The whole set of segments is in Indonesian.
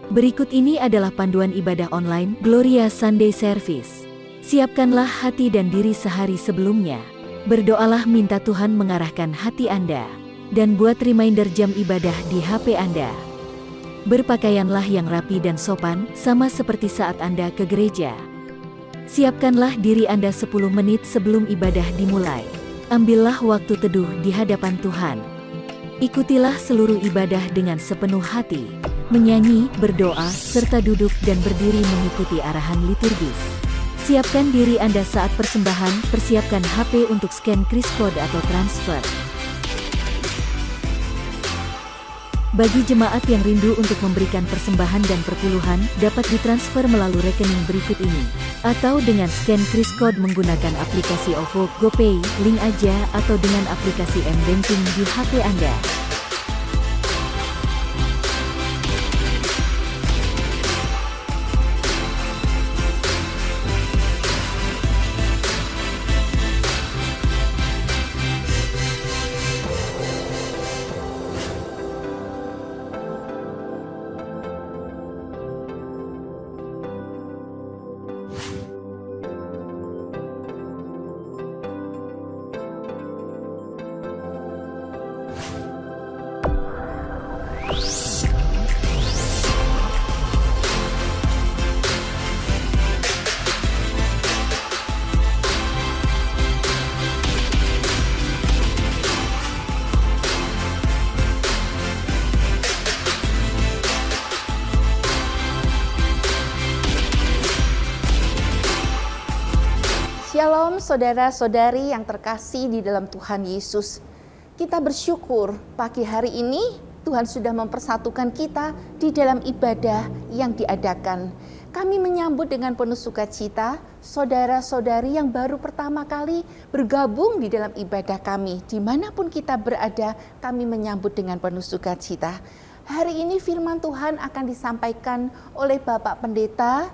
Berikut ini adalah panduan ibadah online Gloria Sunday Service. Siapkanlah hati dan diri sehari sebelumnya. Berdoalah minta Tuhan mengarahkan hati Anda. Dan buat reminder jam ibadah di HP Anda. Berpakaianlah yang rapi dan sopan, sama seperti saat Anda ke gereja. Siapkanlah diri Anda 10 menit sebelum ibadah dimulai. Ambillah waktu teduh di hadapan Tuhan. Ikutilah seluruh ibadah dengan sepenuh hati. Menyanyi, berdoa, serta duduk dan berdiri mengikuti arahan liturgis. Siapkan diri Anda saat persembahan, persiapkan HP untuk scan kris code atau transfer. Bagi jemaat yang rindu untuk memberikan persembahan dan perpuluhan, dapat ditransfer melalui rekening berikut ini. Atau dengan scan kris code menggunakan aplikasi OVO, GoPay, link aja, atau dengan aplikasi M-Banking di HP Anda. Shalom saudara-saudari yang terkasih di dalam Tuhan Yesus. Kita bersyukur pagi hari ini Tuhan sudah mempersatukan kita di dalam ibadah yang diadakan. Kami menyambut dengan penuh sukacita saudara-saudari yang baru pertama kali bergabung di dalam ibadah kami. Dimanapun kita berada, kami menyambut dengan penuh sukacita. Hari ini firman Tuhan akan disampaikan oleh Bapak Pendeta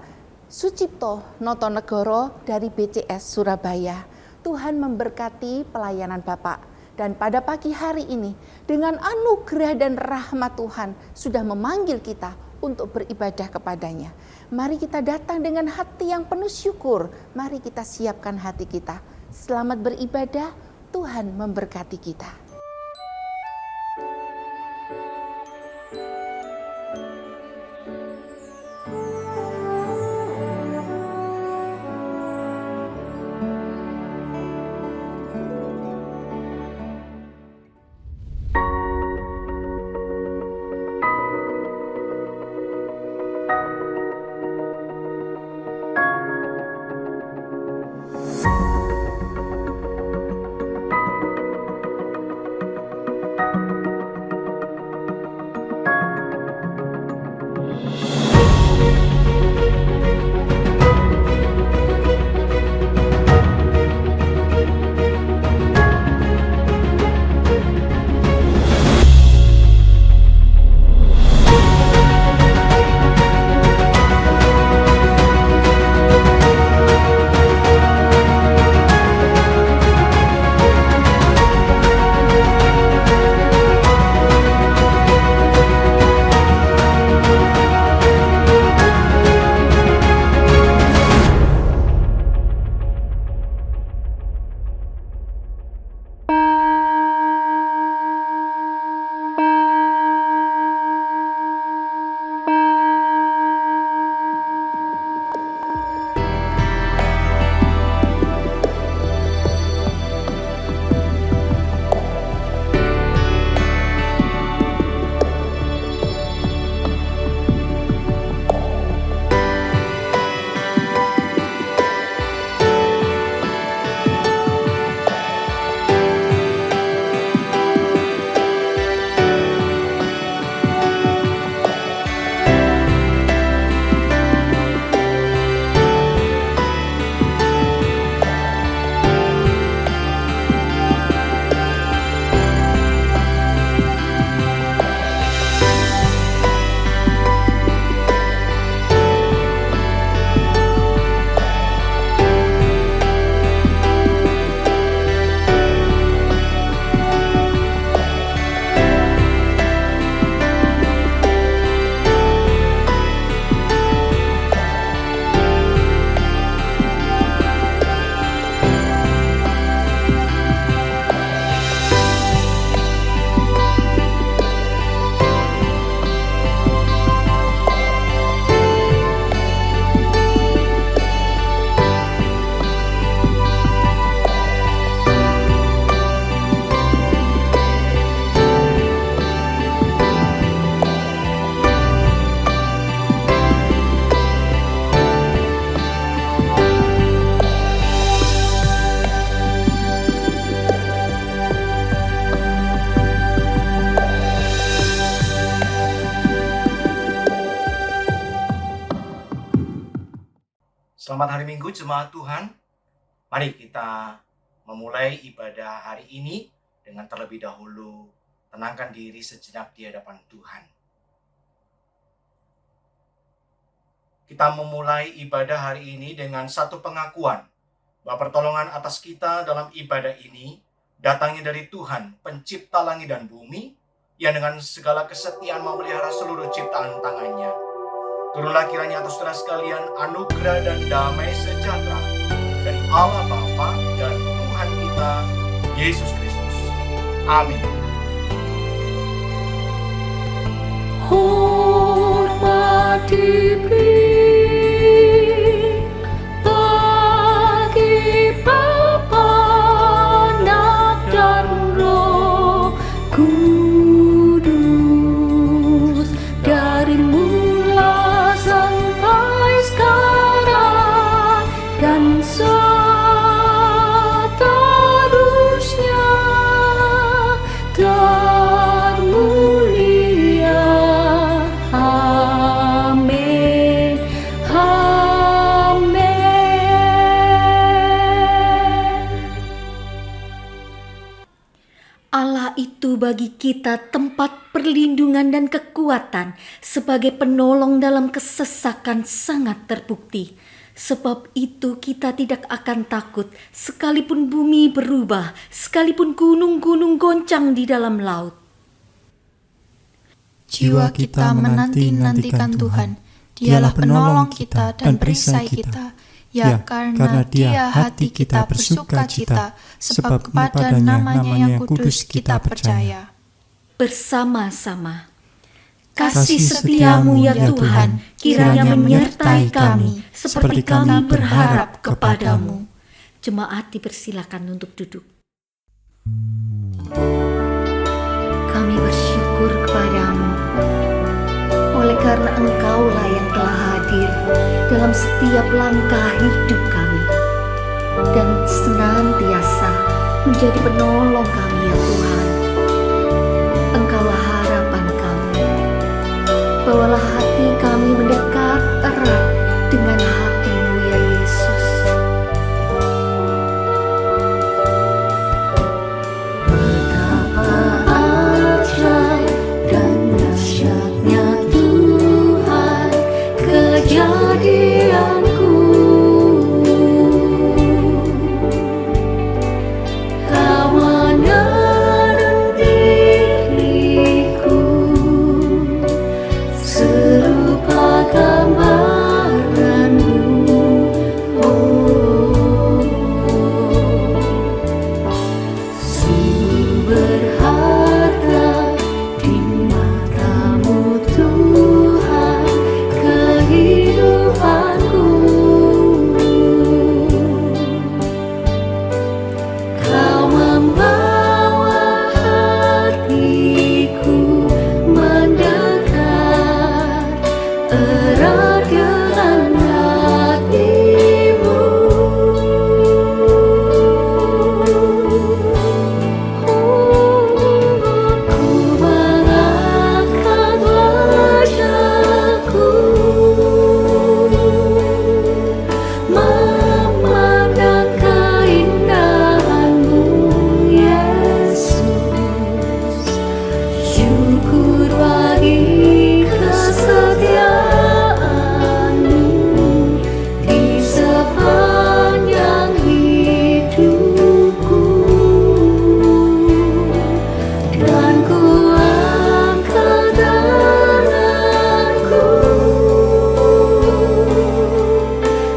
Sucipto Notonegoro dari BCS Surabaya. Tuhan memberkati pelayanan Bapak. Dan pada pagi hari ini, dengan anugerah dan rahmat Tuhan sudah memanggil kita untuk beribadah kepadanya. Mari kita datang dengan hati yang penuh syukur. Mari kita siapkan hati kita. Selamat beribadah, Tuhan memberkati kita. Selamat hari Minggu jemaat Tuhan. Mari kita memulai ibadah hari ini dengan terlebih dahulu tenangkan diri sejenak di hadapan Tuhan. Kita memulai ibadah hari ini dengan satu pengakuan bahwa pertolongan atas kita dalam ibadah ini datangnya dari Tuhan, pencipta langit dan bumi, yang dengan segala kesetiaan memelihara seluruh ciptaan tangannya. Turunlah kiranya atas saudara sekalian anugerah dan damai sejahtera dari Allah Bapa dan Tuhan kita, Yesus Kristus. Amin. Hormat diberi bagi Bapa, Anak dan Roh Kudus dari mula sampai sekarang dan seterusnya termulia. Amin. Amin. Allah itu bagi kita tempat perlindungan dan kekuatan sebagai penolong dalam kesesakan sangat terbukti. Sebab itu kita tidak akan takut sekalipun bumi berubah, sekalipun gunung-gunung goncang di dalam laut. Jiwa kita menanti-nantikan Tuhan. Dialah penolong kita dan perisai kita. Ya, karena Dia hati kita bersuka cita, sebab kepada namanya yang kudus kita percaya. Bersama-sama. Kasih setiamu ya Tuhan, kiranya menyertai kami, seperti kami berharap kepadamu. Jemaat dipersilakan untuk duduk. Kami bersyukur kepadamu, oleh karena Engkaulah yang telah hadir dalam setiap langkah hidup kami, dan senantiasa menjadi penolong kami ya Tuhan. Engkaulah harapan kami. Bawalah hati kami mendekat erat dengan hati-Mu ya Yesus. Betapa ajaib dan dahsyatnya Tuhan kejadianku. Kau menenun diriku serupa gambaran-Mu. Oh, sungguh berharga di mata-Mu Tuhan kehidupanku. Kau membawa hatiku mendekat erat dengan hati-Mu. Ku mengangkat wajahku memandang keindahan-Mu Yesus. Syukur bagi kesetiaan-Mu di sepanjang hidupku, dan ku angkat tanganku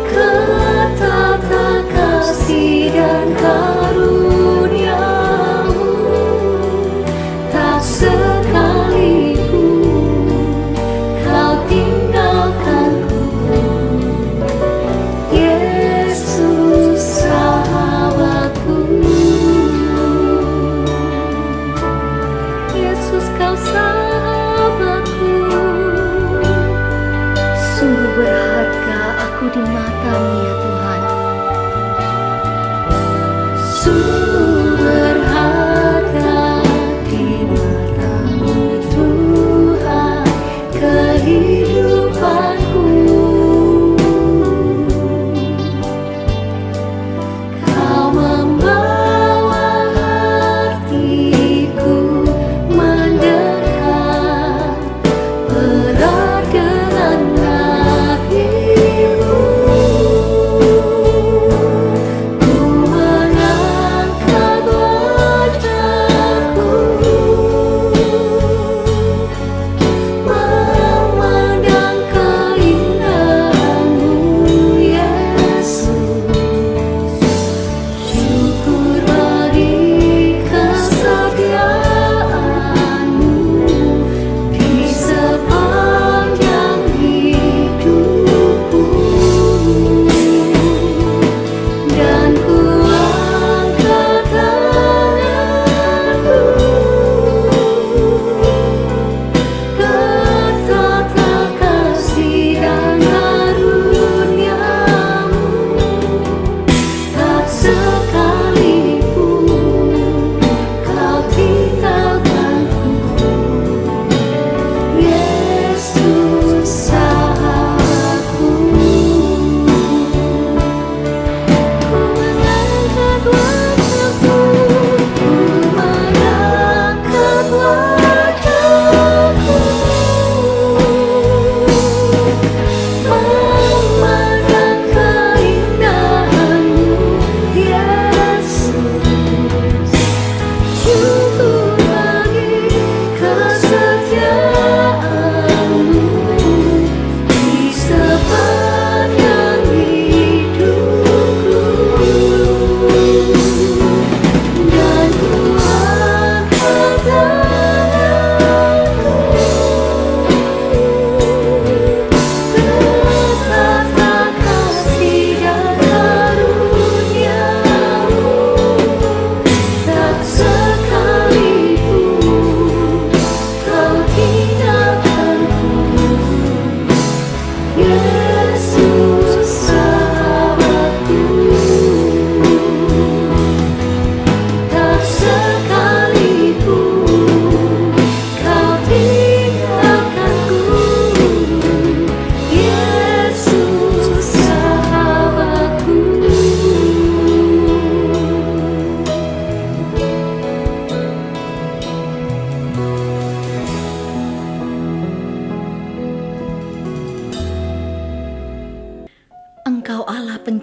katakan kasih dan karunia-Mu. Tak sekalipun Kau tinggalkanku, Yesus sahabatku. Yesus Kau sahabatku. Sungguh berharga aku di mata-Mu ya Tuhan. Sungguh berharga di mata-Mu Tuhan kehidupanku.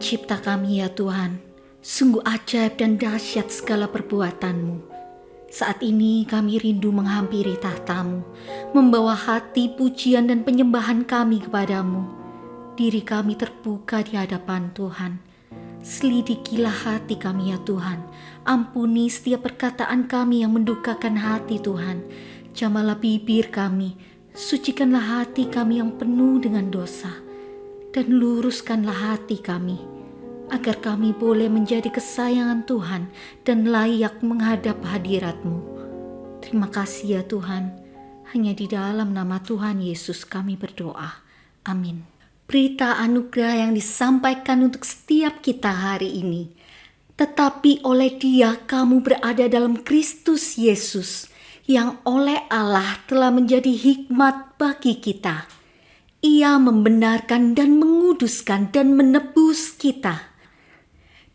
Pencipta kami ya Tuhan, sungguh ajaib dan dahsyat segala perbuatan-Mu. Saat ini kami rindu menghampiri tahta-Mu, membawa hati pujian dan penyembahan kami kepadamu. Diri kami terbuka di hadapan Tuhan. Selidikilah hati kami ya Tuhan. Ampuni setiap perkataan kami yang mendukakan hati Tuhan. Jamalah bibir kami, sucikanlah hati kami yang penuh dengan dosa. Dan luruskanlah hati kami, agar kami boleh menjadi kesayangan Tuhan dan layak menghadap hadirat-Mu. Terima kasih ya Tuhan, hanya di dalam nama Tuhan Yesus kami berdoa. Amin. Berita anugerah yang disampaikan untuk setiap kita hari ini. Tetapi oleh Dia kamu berada dalam Kristus Yesus, yang oleh Allah telah menjadi hikmat bagi kita. Ia membenarkan dan menguduskan dan menebus kita.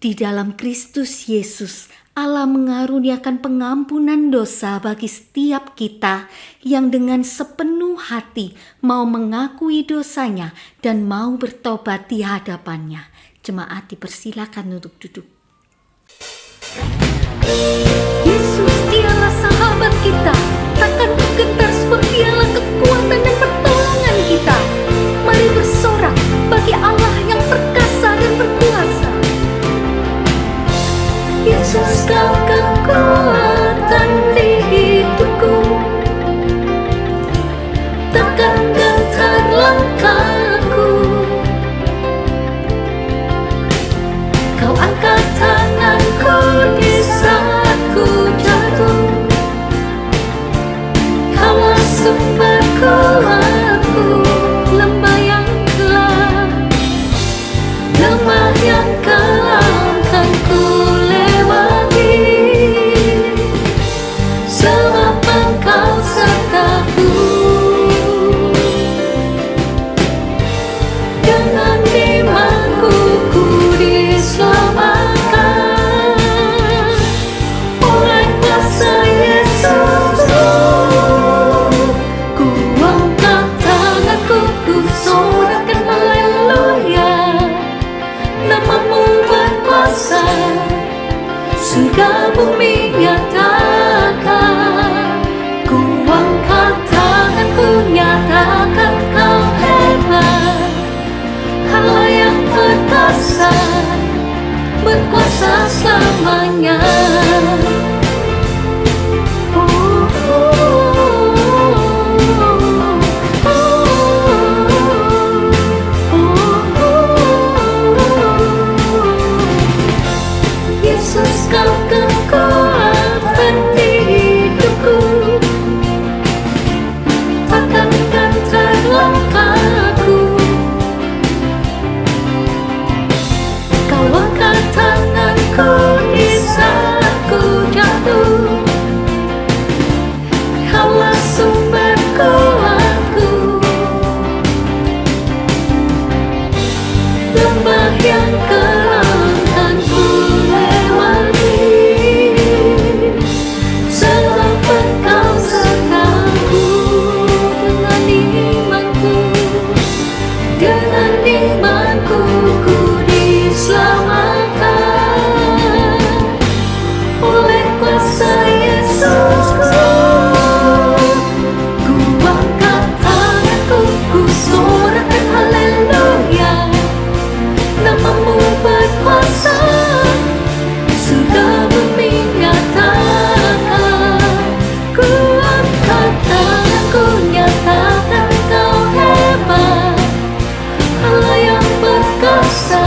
Di dalam Kristus Yesus, Allah mengaruniakan pengampunan dosa bagi setiap kita yang dengan sepenuh hati mau mengakui dosanya dan mau bertobat di hadapannya. Jemaat dipersilakan untuk duduk. Yesus dialah sahabat kita, takkan bergetar sebab dialah kekuatan dan pertolongan kita. Mari bersorak bagi Allah yang perkasa dan berkuasa. Yesus kau kekuatan di hidupku, takkan gentar langkahku. Kau angkat tanganku di saat ku jatuh, kaulah sumber kuatku. Lembah yang gelap, lemah yang kelam kan ku lewati, sebab Engkau sertaku. Dengan imanku ku diselamatkan oleh kuasa Yesus. Ku angkat tanganku, ku sorakan haleluya. Namamu berkuasa, surga bumi nyatakan. Ku angkat tanganku, nyatakan kau hebat. Allah yang perkasa, berkuasa selamanya. Yesus kau kekuatan di hidupku, takkan gentar langkahku. Kau angkat tanganku di saat ku jatuh, kaulah sumber kuatku. Lembah yang kelam kan ku lewati, sebab Engkau sertaku. Dengan imanku, dengan imanku ku diselamatkan oleh kuasa Yesus. Ku angkat tanganku, ku sorakan haleluya. Namamu berkuasa, surga bumi nyatakan. Ku angkat tanganku, nyatakan kau hebat. Allah yang perkasa,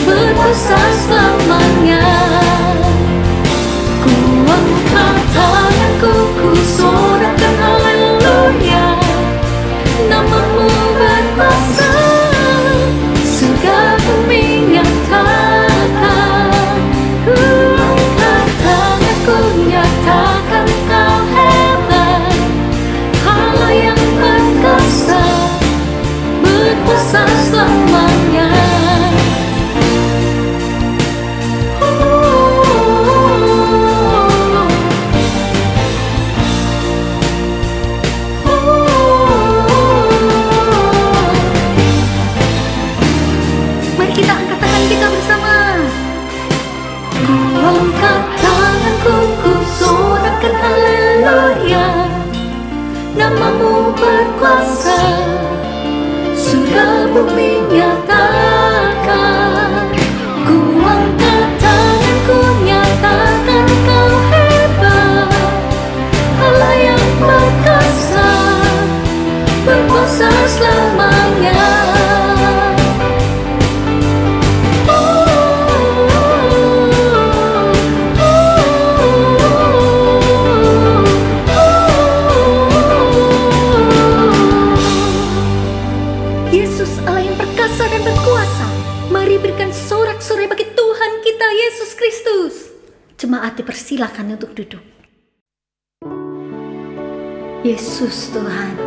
berkuasa selamanya. Ku angkat tanganku, ku sorakan haleluya. Namamu berkuasa, surga bumi nyatakan. Ku angkat tanganku, nyatakan kau hebat. Allah yang perkasa, berkuasa selamanya. kuasa, surga bumi nyatakan. Ku angkat tanganku nyatakan kau hebat, Allah yang perkasa, berkuasa selamanya. Yesus Allah yang perkasa dan berkuasa. Mari berikan sorak-sorai bagi Tuhan kita Yesus Kristus. Jemaat dipersilakan untuk duduk. Yesus Tuhan,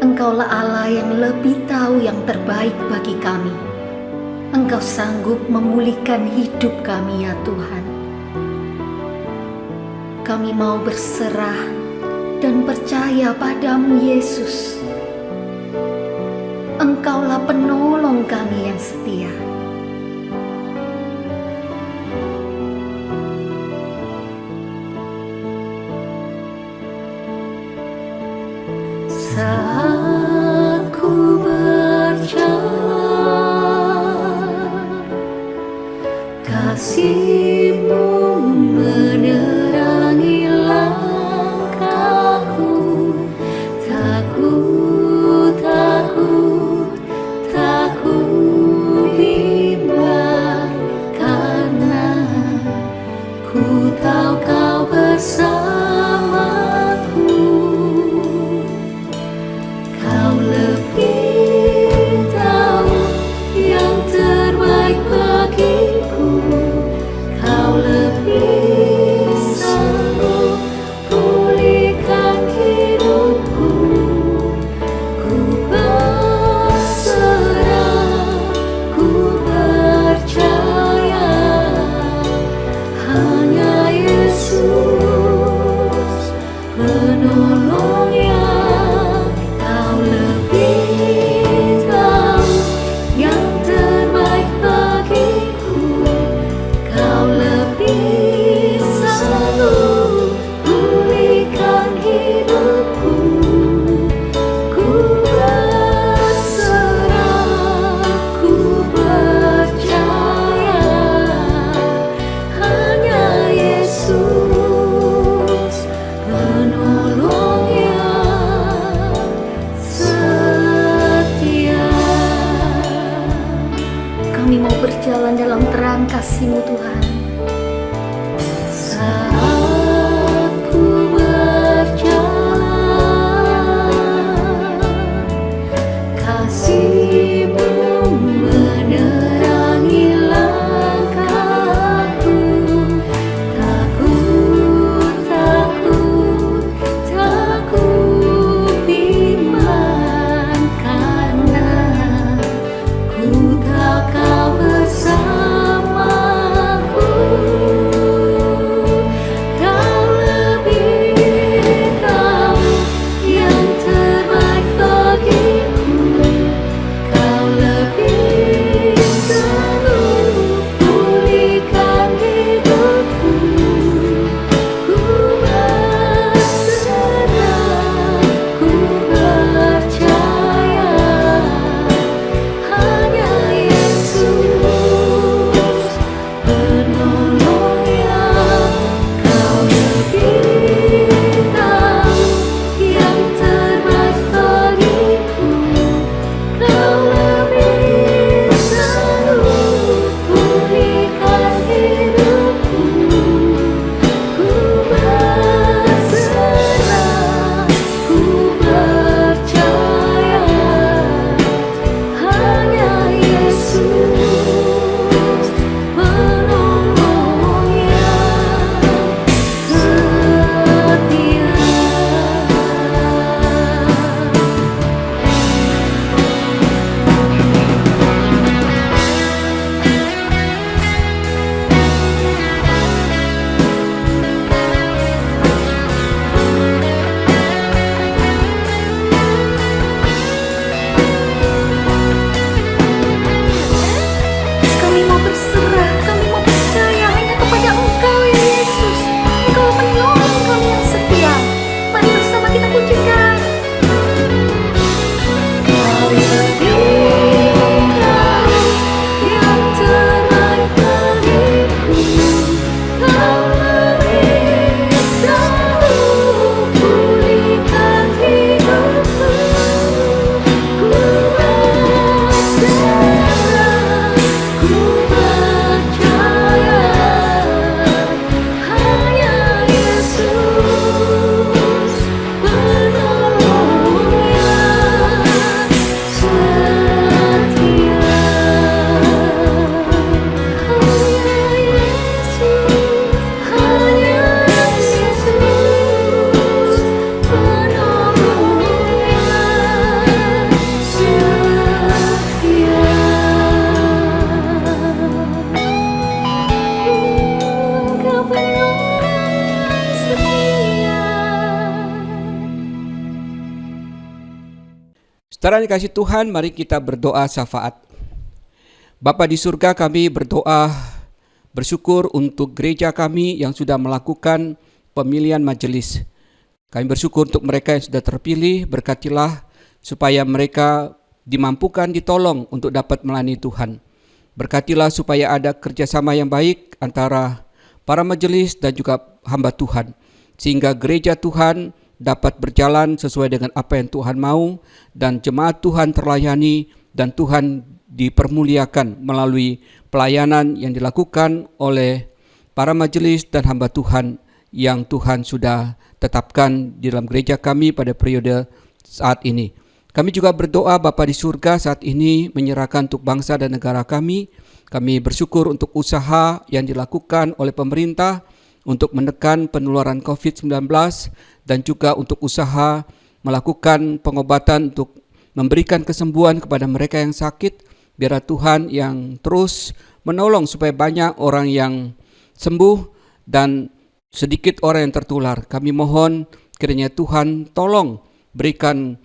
Engkaulah Allah yang lebih tahu yang terbaik bagi kami. Engkau sanggup memulihkan hidup kami ya Tuhan. Kami mau berserah dan percaya padamu Yesus. Engkaulah penolong kami yang setia. Saat ku berjalan, kasih-Mu menerangi langkahku. Takut bimbang, karena ku tahu Kau bersamaku. Kau lebih tahu yang terbaik bagiku, Saudara yang dikasihi Tuhan, mari kita berdoa syafaat. Bapa di surga, kami berdoa bersyukur untuk gereja kami yang sudah melakukan pemilihan majelis. Kami bersyukur untuk mereka yang sudah terpilih, berkatilah supaya mereka dimampukan, ditolong untuk dapat melayani Tuhan. Berkatilah supaya ada kerjasama yang baik antara para majelis dan juga hamba Tuhan, sehingga gereja Tuhan dapat berjalan sesuai dengan apa yang Tuhan mau, dan jemaat Tuhan terlayani, dan Tuhan dipermuliakan melalui pelayanan yang dilakukan oleh para majelis dan hamba Tuhan yang Tuhan sudah tetapkan di dalam gereja kami pada periode saat ini. Kami juga berdoa Bapa di surga saat ini menyerahkan untuk bangsa dan negara kami. Kami bersyukur untuk usaha yang dilakukan oleh pemerintah untuk menekan penularan COVID-19 dan juga untuk usaha melakukan pengobatan untuk memberikan kesembuhan kepada mereka yang sakit. Biar Tuhan yang terus menolong supaya banyak orang yang sembuh dan sedikit orang yang tertular. Kami mohon kiranya Tuhan tolong berikan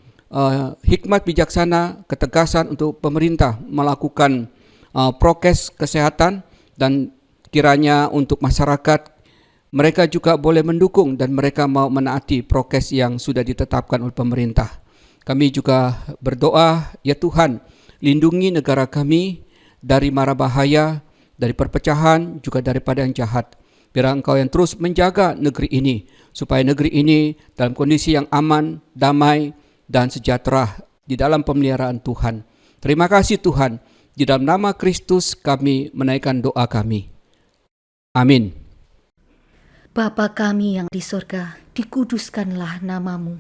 hikmat bijaksana, ketegasan untuk pemerintah melakukan prokes kesehatan, dan kiranya untuk masyarakat mereka juga boleh mendukung dan mereka mau menaati prokes yang sudah ditetapkan oleh pemerintah. Kami juga berdoa, ya Tuhan, lindungi negara kami dari mara bahaya, dari perpecahan, juga daripada yang jahat. Biar Engkau yang terus menjaga negeri ini, supaya negeri ini dalam kondisi yang aman, damai, dan sejahtera di dalam pemeliharaan Tuhan. Terima kasih Tuhan, di dalam nama Kristus kami menaikkan doa kami. Amin. Bapa kami yang di surga, dikuduskanlah namamu,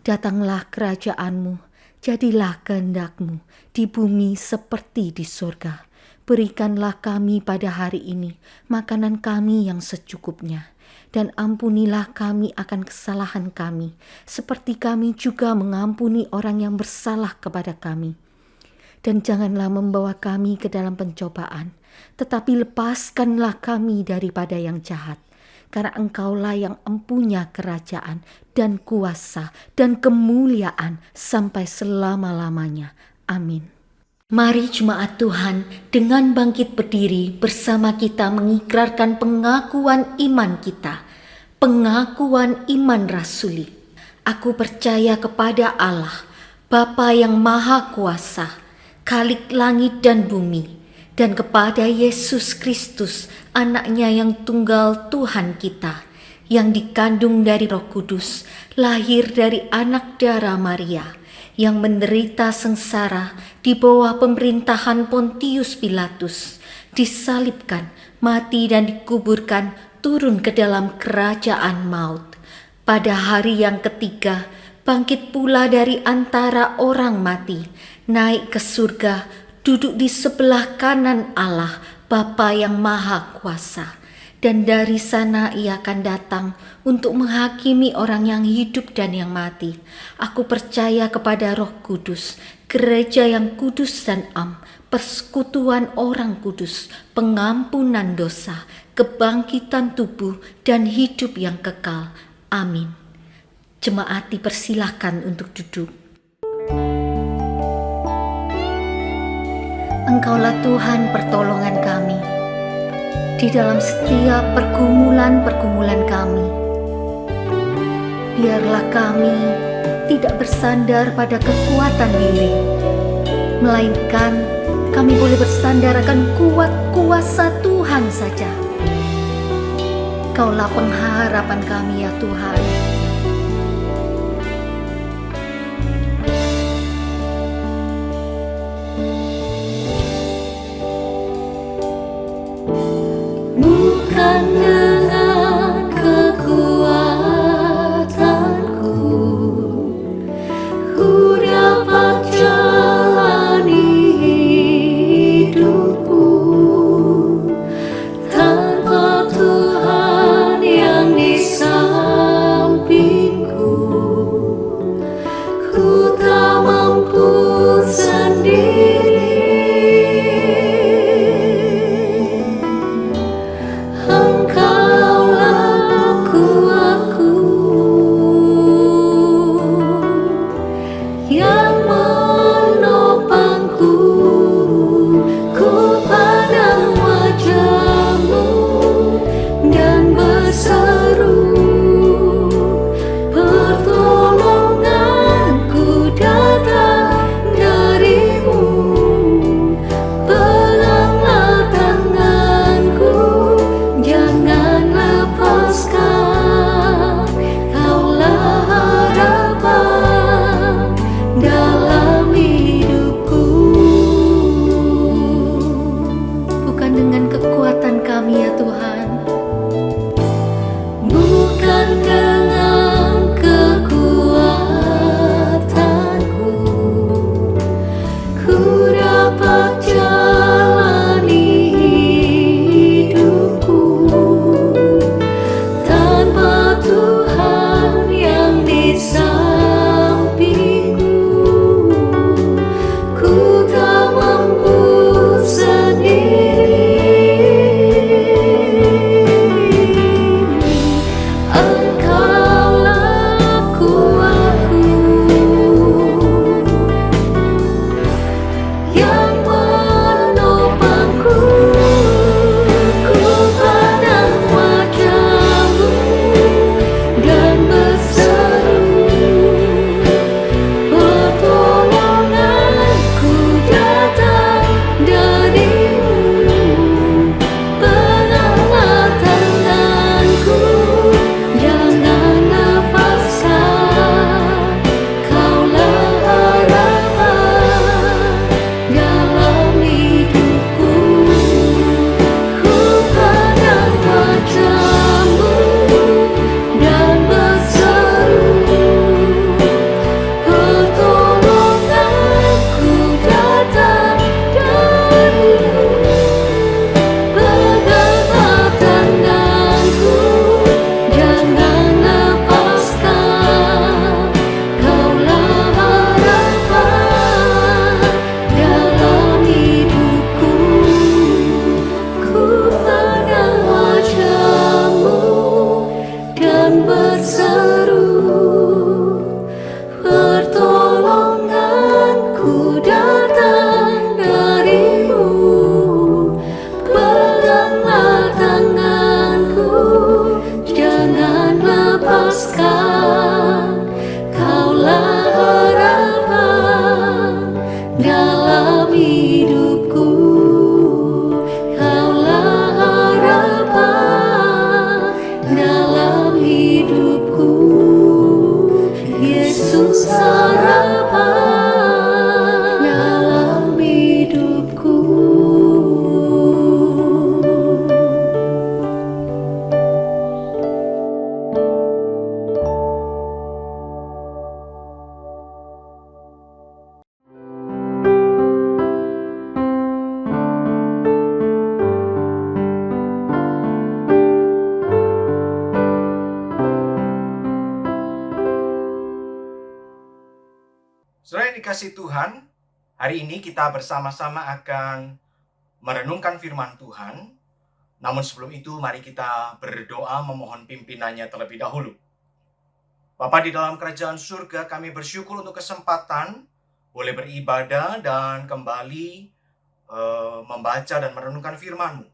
datanglah kerajaanmu, jadilah kehendak-Mu di bumi seperti di surga. Berikanlah kami pada hari ini makanan kami yang secukupnya, dan ampunilah kami akan kesalahan kami, seperti kami juga mengampuni orang yang bersalah kepada kami. Dan janganlah membawa kami ke dalam pencobaan, tetapi lepaskanlah kami daripada yang jahat. Karena Engkaulah yang empunya kerajaan dan kuasa dan kemuliaan sampai selama-lamanya. Amin. Mari jemaat Tuhan dengan bangkit berdiri bersama kita mengikrarkan pengakuan iman kita. Pengakuan iman rasuli. Aku percaya kepada Allah, Bapa yang Maha Kuasa, Khalik langit dan bumi, dan kepada Yesus Kristus, Anak-Nya yang tunggal Tuhan kita, yang dikandung dari Roh Kudus, lahir dari anak darah Maria, yang menderita sengsara di bawah pemerintahan Pontius Pilatus, disalibkan, mati dan dikuburkan, turun ke dalam kerajaan maut. Pada hari yang ketiga, bangkit pula dari antara orang mati, naik ke surga, duduk di sebelah kanan Allah, Bapa yang Maha Kuasa. Dan dari sana Ia akan datang untuk menghakimi orang yang hidup dan yang mati. Aku percaya kepada Roh Kudus, gereja yang kudus dan am, persekutuan orang kudus, pengampunan dosa, kebangkitan tubuh, dan hidup yang kekal. Amin. Jemaat dipersilahkan untuk duduk. Engkaulah Tuhan pertolongan kami di dalam setiap pergumulan-pergumulan kami. Biarlah kami tidak bersandar pada kekuatan diri, melainkan kami boleh bersandar akan kuat kuasa Tuhan saja. Kaulah pengharapan kami ya Tuhan. Bukan dengan kekuatanku ku dapat jalani hidupku, tanpa Tuhan yang di sampingku ku tak mampu sendiri. Engkau Tuhan yang di sampingku, ku tak mampu sendiri. Engkaulah kuatku yang menopangku, ku pandang wajah-Mu dan berseru, pertolonganku datang dari-Mu. Peganglah tanganku, jangan lepaskan, Kaulah harapan dalam hidupku. Ku pandang wajah-Mu dan berseru, pertolonganku datang dari-Mu. Peganglah tanganku, jangan lepaskan, Kaulah harapan dalam hidupku. Ku pandang wajah-Mu dan berseru, pertolonganku datang dari-Mu. Peganglah tanganku, jangan lepaskan, Kaulah harapan dalam hidupku. Kaulah harapan dalam hidupku. Yesus harapan dalam hidupku. Saudara yang dikasihi Tuhan, hari ini kita bersama-sama akan merenungkan firman Tuhan. Namun sebelum itu, mari kita berdoa memohon pimpinannya terlebih dahulu. Bapa di dalam kerajaan surga, kami bersyukur untuk kesempatan boleh beribadah dan kembali membaca dan merenungkan firman-Mu.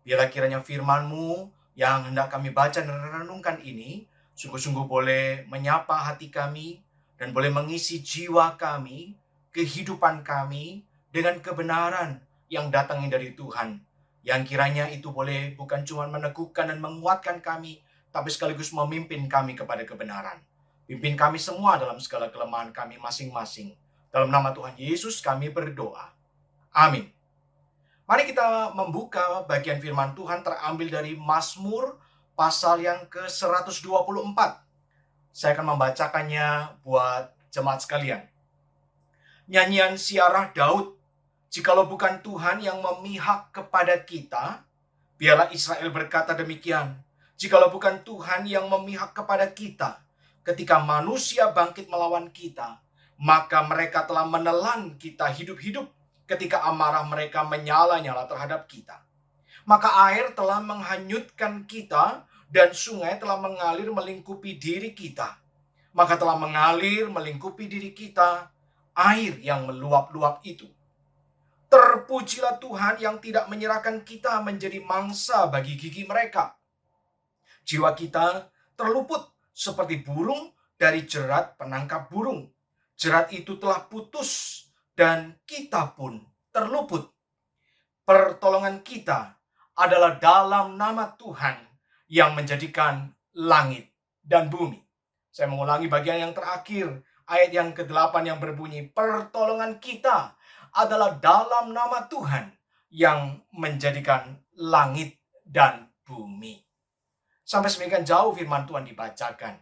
Biarlah kiranya firman-Mu yang hendak kami baca dan renungkan ini sungguh-sungguh boleh menyapa hati kami dan boleh mengisi jiwa kami, kehidupan kami dengan kebenaran yang datangnya dari Tuhan. Yang kiranya itu boleh bukan cuma meneguhkan dan menguatkan kami, tapi sekaligus memimpin kami kepada kebenaran. Pimpin kami semua dalam segala kelemahan kami masing-masing. Dalam nama Tuhan Yesus kami berdoa. Amin. Mari kita membuka bagian firman Tuhan terambil dari Mazmur pasal yang ke-124. Saya akan membacakannya buat jemaat sekalian. Nyanyian siarah Daud. Jikalau bukan Tuhan yang memihak kepada kita, biarlah Israel berkata demikian. Jikalau bukan Tuhan yang memihak kepada kita, ketika manusia bangkit melawan kita, maka mereka telah menelan kita hidup-hidup ketika amarah mereka menyala-nyala terhadap kita. Maka air telah menghanyutkan kita, dan sungai telah mengalir melingkupi diri kita. Maka telah mengalir melingkupi diri kita air yang meluap-luap itu. Terpujilah Tuhan yang tidak menyerahkan kita menjadi mangsa bagi gigi mereka. Jiwa kita terluput seperti burung dari jerat penangkap burung. Jerat itu telah putus dan kita pun terluput. Pertolongan kita adalah dalam nama Tuhan yang menjadikan langit dan bumi. Saya mengulangi bagian yang terakhir, ayat yang ke-8 yang berbunyi, pertolongan kita adalah dalam nama Tuhan yang menjadikan langit dan bumi. Sampai semakin jauh firman Tuhan dibacakan.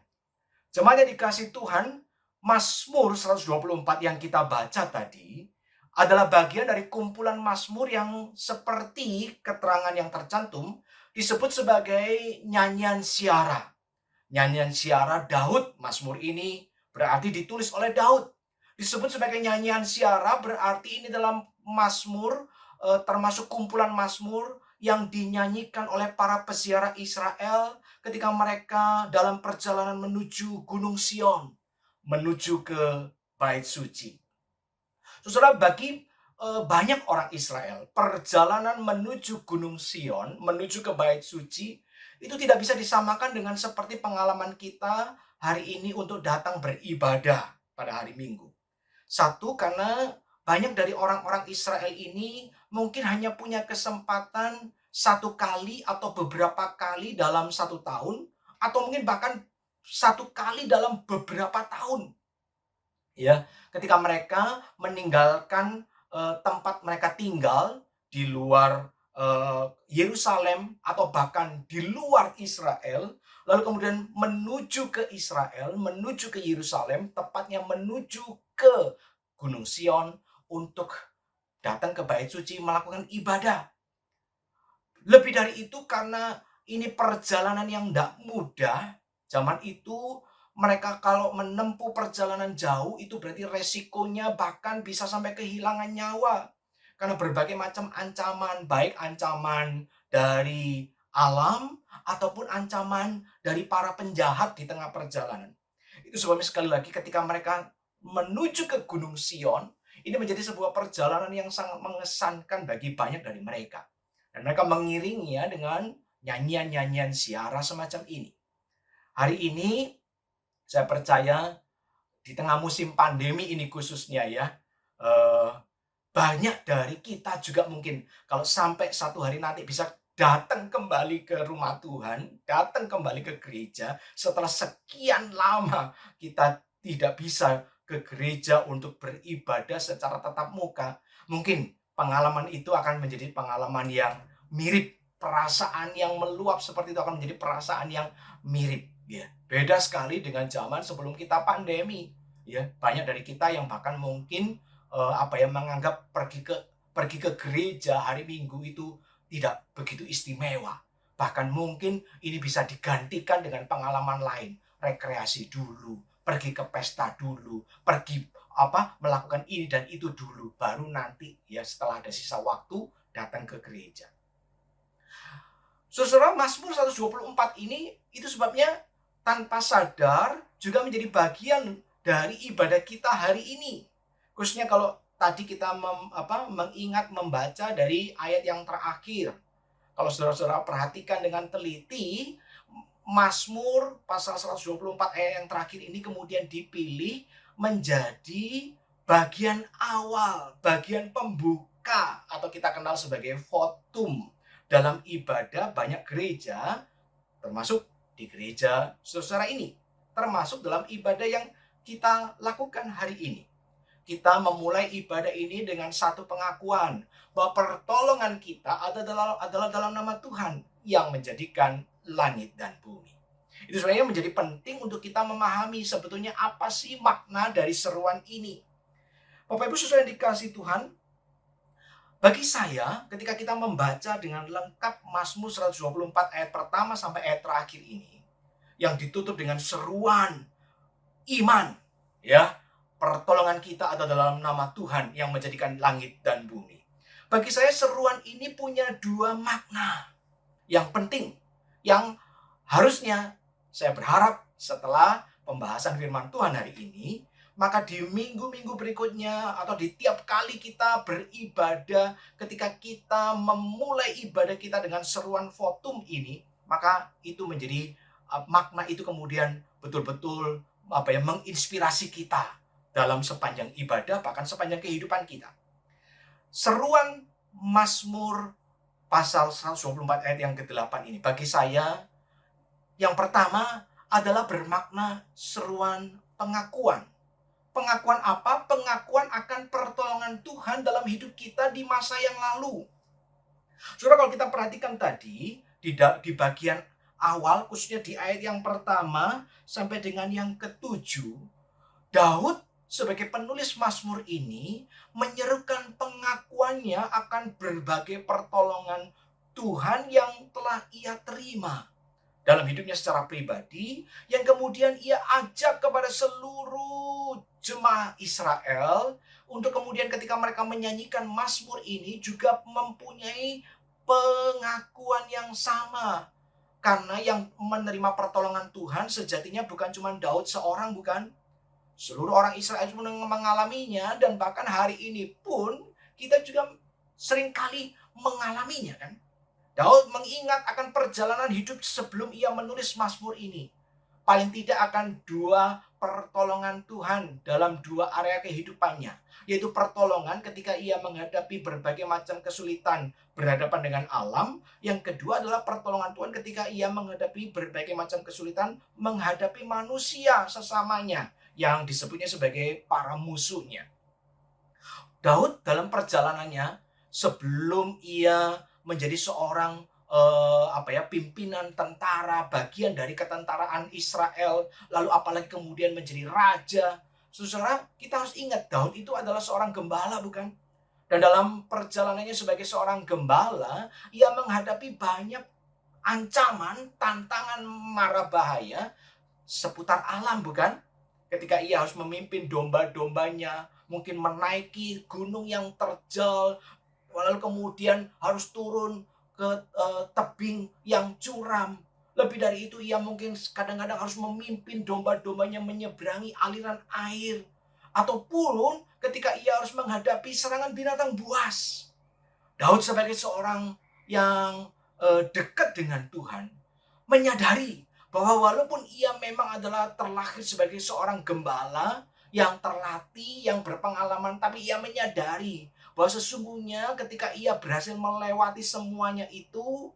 Jemaat yang dikasihi Tuhan, Mazmur 124 yang kita baca tadi adalah bagian dari kumpulan Mazmur yang seperti keterangan yang tercantum disebut sebagai nyanyian siara. Nyanyian Siara Daud, Mazmur ini berarti ditulis oleh Daud. Disebut sebagai nyanyian siara berarti ini dalam Mazmur, termasuk kumpulan Mazmur yang dinyanyikan oleh para peziarah Israel ketika mereka dalam perjalanan menuju Gunung Sion, menuju ke Bait Suci. Saudara, bagi banyak orang Israel, perjalanan menuju Gunung Sion, menuju ke Bait Suci, itu tidak bisa disamakan dengan seperti pengalaman kita hari ini untuk datang beribadah pada hari Minggu. Satu, karena banyak dari orang-orang Israel ini mungkin hanya punya kesempatan satu kali atau beberapa kali dalam satu tahun, atau mungkin bahkan satu kali dalam beberapa tahun. Ya, ketika mereka meninggalkan tempat mereka tinggal di luar Yerusalem atau bahkan di luar Israel, lalu kemudian menuju ke Israel, menuju ke Yerusalem, tepatnya menuju ke Gunung Sion untuk datang ke Bait Suci melakukan ibadah. Lebih dari itu, karena ini perjalanan yang tidak mudah, zaman itu mereka kalau menempuh perjalanan jauh itu berarti resikonya bahkan bisa sampai kehilangan nyawa. Karena berbagai macam ancaman, baik ancaman dari alam ataupun ancaman dari para penjahat di tengah perjalanan. Itu sebabnya sekali lagi ketika mereka menuju ke Gunung Sion, ini menjadi sebuah perjalanan yang sangat mengesankan bagi banyak dari mereka. Dan mereka mengiringinya dengan nyanyian-nyanyian siara semacam ini. Hari ini saya percaya di tengah musim pandemi ini khususnya ya, banyak dari kita juga mungkin kalau sampai satu hari nanti bisa datang kembali ke rumah Tuhan, datang kembali ke gereja setelah sekian lama kita tidak bisa ke gereja untuk beribadah secara tatap muka. Mungkin pengalaman itu akan menjadi pengalaman yang mirip, perasaan yang meluap seperti itu akan menjadi perasaan yang mirip. Ya, beda sekali dengan zaman sebelum kita pandemi. Ya, banyak dari kita yang bahkan mungkin menganggap pergi ke gereja hari Minggu itu tidak begitu istimewa. Bahkan mungkin ini bisa digantikan dengan pengalaman lain, rekreasi dulu, pergi ke pesta dulu, pergi melakukan ini dan itu dulu, baru nanti ya setelah ada sisa waktu datang ke gereja. Saudara, Mazmur 124 ini itu sebabnya tanpa sadar juga menjadi bagian dari ibadah kita hari ini. Khususnya kalau tadi kita mengingat membaca dari ayat yang terakhir. Kalau saudara-saudara perhatikan dengan teliti, Mazmur pasal 124 ayat yang terakhir ini kemudian dipilih menjadi bagian awal, bagian pembuka atau kita kenal sebagai votum dalam ibadah banyak gereja, termasuk di gereja saudara ini, termasuk dalam ibadah yang kita lakukan hari ini. Kita memulai ibadah ini dengan satu pengakuan bahwa pertolongan kita adalah dalam nama Tuhan yang menjadikan langit dan bumi. Itu sebenarnya menjadi penting untuk kita memahami sebetulnya apa sih makna dari seruan ini. Bapak Ibu saudara yang dikasihi Tuhan, bagi saya ketika kita membaca dengan lengkap Mazmur 124 ayat pertama sampai ayat terakhir ini, yang ditutup dengan seruan iman, ya, pertolongan kita ada dalam nama Tuhan yang menjadikan langit dan bumi. Bagi saya seruan ini punya dua makna yang penting, yang harusnya saya berharap setelah pembahasan firman Tuhan hari ini, maka di minggu-minggu berikutnya atau di tiap kali kita beribadah, ketika kita memulai ibadah kita dengan seruan votum ini, maka itu menjadi makna itu kemudian betul-betul menginspirasi kita dalam sepanjang ibadah, bahkan sepanjang kehidupan kita. Seruan Mazmur pasal 124 ayat yang ke-8 ini, bagi saya, yang pertama adalah bermakna seruan pengakuan. Pengakuan apa? Pengakuan akan pertolongan Tuhan dalam hidup kita di masa yang lalu. Saudara, kalau kita perhatikan tadi, di bagian awal, khususnya di ayat yang pertama sampai dengan yang ke-7, Daud sebagai penulis Mazmur ini menyerukan pengakuannya akan berbagai pertolongan Tuhan yang telah ia terima. dalam hidupnya secara pribadi, yang kemudian ia ajak kepada seluruh jemaah Israel untuk kemudian ketika mereka menyanyikan mazmur ini juga mempunyai pengakuan yang sama. Karena yang menerima pertolongan Tuhan sejatinya bukan cuma Daud seorang, bukan. Seluruh orang Israel pun mengalaminya, dan bahkan hari ini pun kita juga seringkali mengalaminya, kan. Daud mengingat akan perjalanan hidup sebelum ia menulis mazmur ini. Paling tidak akan 2 pertolongan Tuhan dalam 2 area kehidupannya. Yaitu pertolongan ketika ia menghadapi berbagai macam kesulitan berhadapan dengan alam. Yang kedua adalah pertolongan Tuhan ketika ia menghadapi berbagai macam kesulitan menghadapi manusia sesamanya, yang disebutnya sebagai para musuhnya. Daud dalam perjalanannya sebelum ia menjadi seorang pimpinan tentara, bagian dari ketentaraan Israel, lalu apalagi kemudian menjadi raja. Saudara, kita harus ingat Daud itu adalah seorang gembala, bukan? Dan dalam perjalanannya sebagai seorang gembala, ia menghadapi banyak ancaman, tantangan, mara bahaya seputar alam, bukan? Ketika ia harus memimpin domba-dombanya, mungkin menaiki gunung yang terjal, lalu kemudian harus turun ke tebing yang curam. Lebih dari itu, ia mungkin kadang-kadang harus memimpin domba-dombanya menyeberangi aliran air. Ataupun ketika ia harus menghadapi serangan binatang buas. Daud sebagai seorang yang dekat dengan Tuhan, menyadari bahwa walaupun ia memang adalah terlahir sebagai seorang gembala yang terlatih, yang berpengalaman, tapi ia menyadari bahwa sesungguhnya ketika ia berhasil melewati semuanya itu,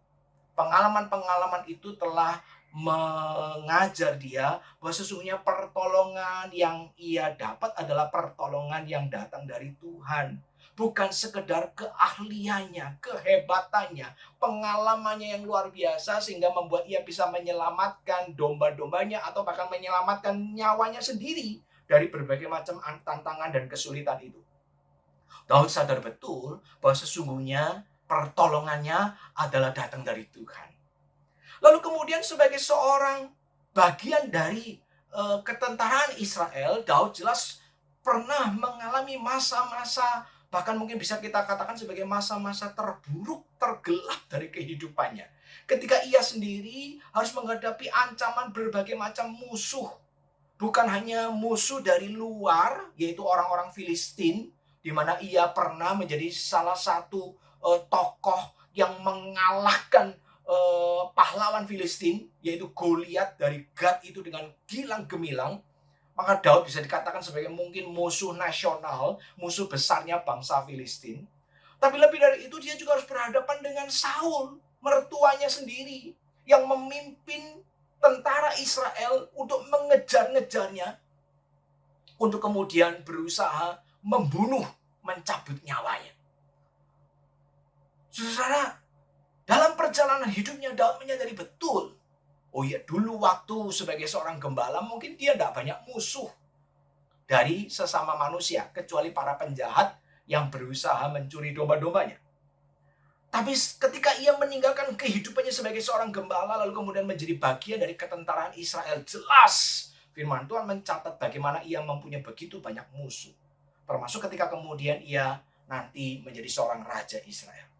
pengalaman-pengalaman itu telah mengajar dia bahwa sesungguhnya pertolongan yang ia dapat adalah pertolongan yang datang dari Tuhan. Bukan sekedar keahliannya, kehebatannya, pengalamannya yang luar biasa sehingga membuat ia bisa menyelamatkan domba-dombanya atau bahkan menyelamatkan nyawanya sendiri dari berbagai macam tantangan dan kesulitan itu. Daud sadar betul bahwa sesungguhnya pertolongannya adalah datang dari Tuhan. Lalu kemudian sebagai seorang bagian dari ketentaraan Israel, Daud jelas pernah mengalami masa-masa, bahkan mungkin bisa kita katakan sebagai masa-masa terburuk, tergelap dari kehidupannya. Ketika ia sendiri harus menghadapi ancaman berbagai macam musuh. Bukan hanya musuh dari luar, yaitu orang-orang Filistin, di mana ia pernah menjadi salah satu tokoh yang mengalahkan pahlawan Filistin, yaitu Goliat dari Gat itu dengan gilang gemilang. Maka Daud bisa dikatakan sebagai mungkin musuh nasional, musuh besarnya bangsa Filistin. Tapi lebih dari itu, dia juga harus berhadapan dengan Saul, mertuanya sendiri, yang memimpin tentara Israel untuk mengejar-ngejarnya, untuk kemudian berusaha membunuh, mencabut nyawanya. Saudara, dalam perjalanan hidupnya Daud menyadari betul, oh ya, dulu waktu sebagai seorang gembala mungkin dia tidak banyak musuh dari sesama manusia, kecuali para penjahat yang berusaha mencuri domba-dombanya. Tapi ketika ia meninggalkan kehidupannya sebagai seorang gembala, lalu kemudian menjadi bagian dari ketentaraan Israel, jelas firman Tuhan mencatat bagaimana ia mempunyai begitu banyak musuh. Termasuk ketika kemudian ia nanti menjadi seorang raja Israel.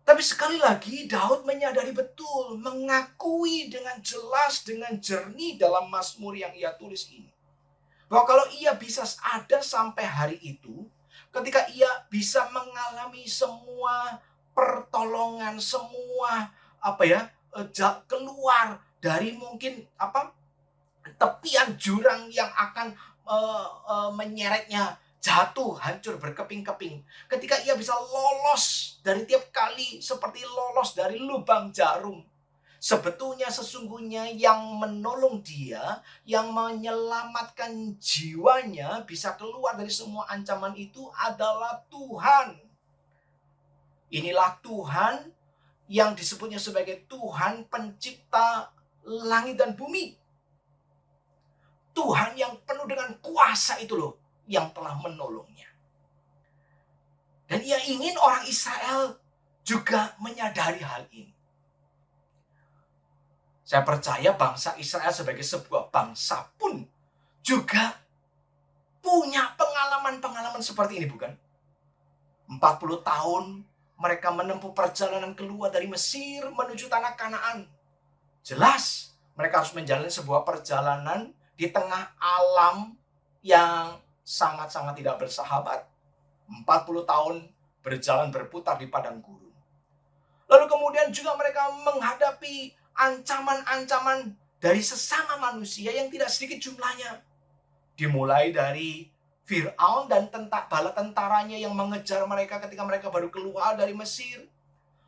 Tapi sekali lagi Daud menyadari betul, mengakui dengan jelas, dengan jernih dalam mazmur yang ia tulis ini, bahwa kalau ia bisa ada sampai hari itu, ketika ia bisa mengalami semua pertolongan, semua keluar dari mungkin tepian jurang yang akan menyeretnya jatuh, hancur, berkeping-keping. Ketika ia bisa lolos dari tiap kali seperti lolos dari lubang jarum. Sebetulnya sesungguhnya yang menolong dia, yang menyelamatkan jiwanya bisa keluar dari semua ancaman itu adalah Tuhan. Inilah Tuhan yang disebutnya sebagai Tuhan pencipta langit dan bumi. Tuhan yang penuh dengan kuasa itu loh, yang telah menolongnya. Dan ia ingin orang Israel juga menyadari hal ini. Saya percaya bangsa Israel sebagai sebuah bangsa pun juga punya pengalaman-pengalaman seperti ini, bukan? 40 tahun mereka menempuh perjalanan keluar dari Mesir menuju tanah Kanaan. Jelas mereka harus menjalani sebuah perjalanan di tengah alam yang sangat-sangat tidak bersahabat. 40 tahun berjalan berputar di padang gurun. Lalu kemudian juga mereka menghadapi ancaman-ancaman dari sesama manusia yang tidak sedikit jumlahnya. Dimulai dari Fir'aun dan bala tentaranya yang mengejar mereka ketika mereka baru keluar dari Mesir.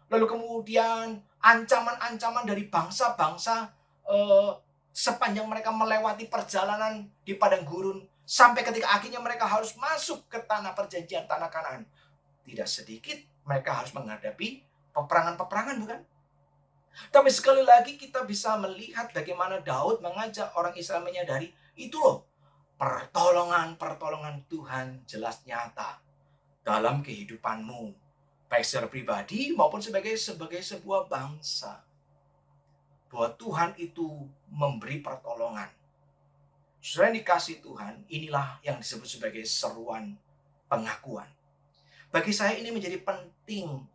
Lalu kemudian ancaman-ancaman dari bangsa-bangsa sepanjang mereka melewati perjalanan di padang gurun. Sampai ketika akhirnya mereka harus masuk ke tanah perjanjian, tanah Kanaan. Tidak sedikit mereka harus menghadapi peperangan-peperangan, bukan? Tapi sekali lagi kita bisa melihat bagaimana Daud mengajak orang Israel menyadari, itu loh, pertolongan Tuhan jelas nyata dalam kehidupanmu, baik secara pribadi maupun sebagai sebuah bangsa. Bahwa Tuhan itu memberi pertolongan. Saudara yang dikasih Tuhan, inilah yang disebut sebagai seruan pengakuan. Bagi saya ini menjadi penting,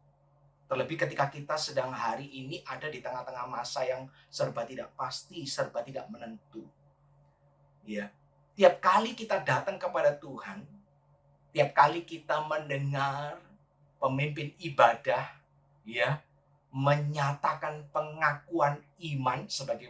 terlebih ketika kita sedang hari ini ada di tengah-tengah masa yang serba tidak pasti, serba tidak menentu. Ya, tiap kali kita datang kepada Tuhan, tiap kali kita mendengar pemimpin ibadah, ya, menyatakan pengakuan iman sebagai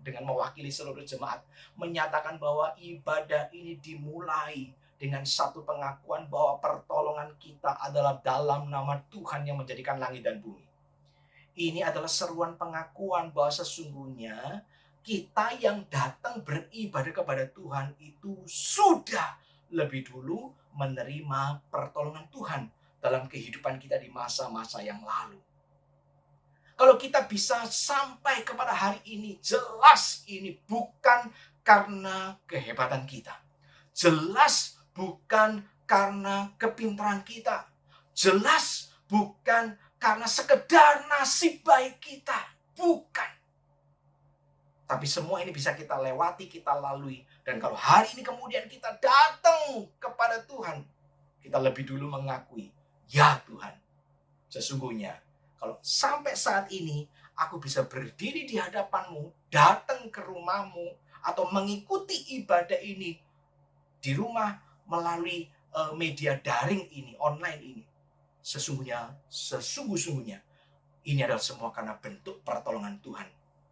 dengan mewakili seluruh jemaat, menyatakan bahwa ibadah ini dimulai dengan satu pengakuan bahwa pertolongan kita adalah dalam nama Tuhan yang menjadikan langit dan bumi. Ini adalah seruan pengakuan bahwa sesungguhnya kita yang datang beribadah kepada Tuhan itu sudah lebih dulu menerima pertolongan Tuhan dalam kehidupan kita di masa-masa yang lalu. Kalau kita bisa sampai kepada hari ini, jelas ini bukan karena kehebatan kita. Jelas bukan karena kepintaran kita. Jelas bukan karena sekedar nasib baik kita. Bukan. Tapi semua ini bisa kita lewati, kita lalui. Dan kalau hari ini kemudian kita datang kepada Tuhan, kita lebih dulu mengakui, ya Tuhan, sesungguhnya kalau sampai saat ini aku bisa berdiri di hadapanmu, datang ke rumahmu, atau mengikuti ibadah ini di rumah melalui media daring ini, online ini. Sesungguhnya ini adalah semua karena bentuk pertolongan Tuhan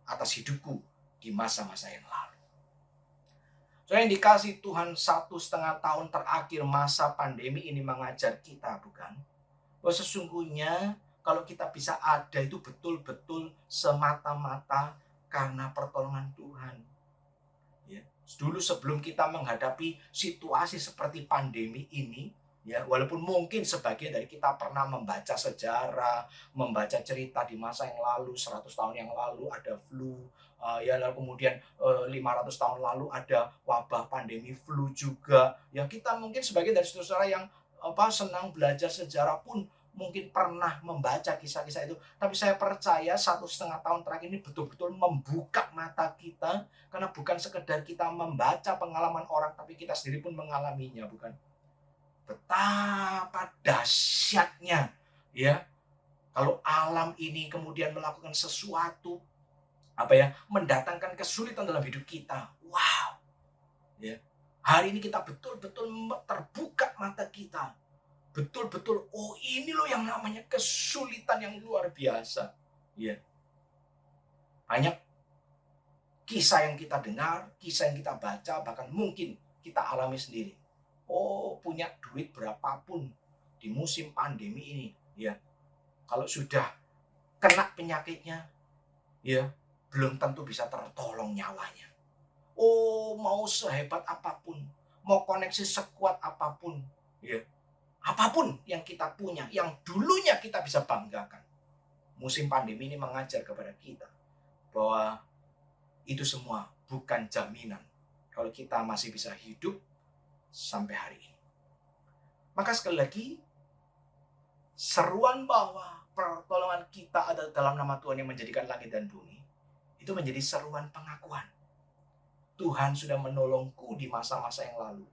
atas hidupku di masa-masa yang lalu. Yang dikasih Tuhan 1,5 tahun terakhir masa pandemi ini mengajar kita, bukan? Bahwa sesungguhnya kalau kita bisa ada itu betul-betul semata-mata karena pertolongan Tuhan. Ya, dulu sebelum kita menghadapi situasi seperti pandemi ini, ya, walaupun mungkin sebagian dari kita pernah membaca sejarah, membaca cerita di masa yang lalu, 100 tahun yang lalu ada flu, ya, lalu kemudian 500 tahun lalu ada wabah pandemi flu juga. Ya, kita mungkin sebagian dari saudara yang senang belajar sejarah pun mungkin pernah membaca kisah-kisah itu. Tapi saya percaya 1,5 tahun terakhir ini betul-betul membuka mata kita. Karena bukan sekedar kita membaca pengalaman orang, tapi kita sendiri pun mengalaminya, bukan? Betapa dahsyatnya, ya, kalau alam ini kemudian melakukan sesuatu, mendatangkan kesulitan dalam hidup kita. Wow, ya, hari ini kita betul-betul terbuka mata kita. Betul-betul, oh ini loh yang namanya kesulitan yang luar biasa. Ya. Banyak kisah yang kita dengar, kisah yang kita baca, bahkan mungkin kita alami sendiri. Oh, punya duit berapapun di musim pandemi ini, ya. Kalau sudah kena penyakitnya, ya, belum tentu bisa tertolong nyawanya. Oh, mau sehebat apapun, mau koneksi sekuat apapun, ya. Apapun yang kita punya, yang dulunya kita bisa banggakan. Musim pandemi ini mengajar kepada kita bahwa itu semua bukan jaminan kalau kita masih bisa hidup sampai hari ini. Maka sekali lagi, seruan bahwa pertolongan kita ada dalam nama Tuhan yang menjadikan langit dan bumi, itu menjadi seruan pengakuan. Tuhan sudah menolongku di masa-masa yang lalu.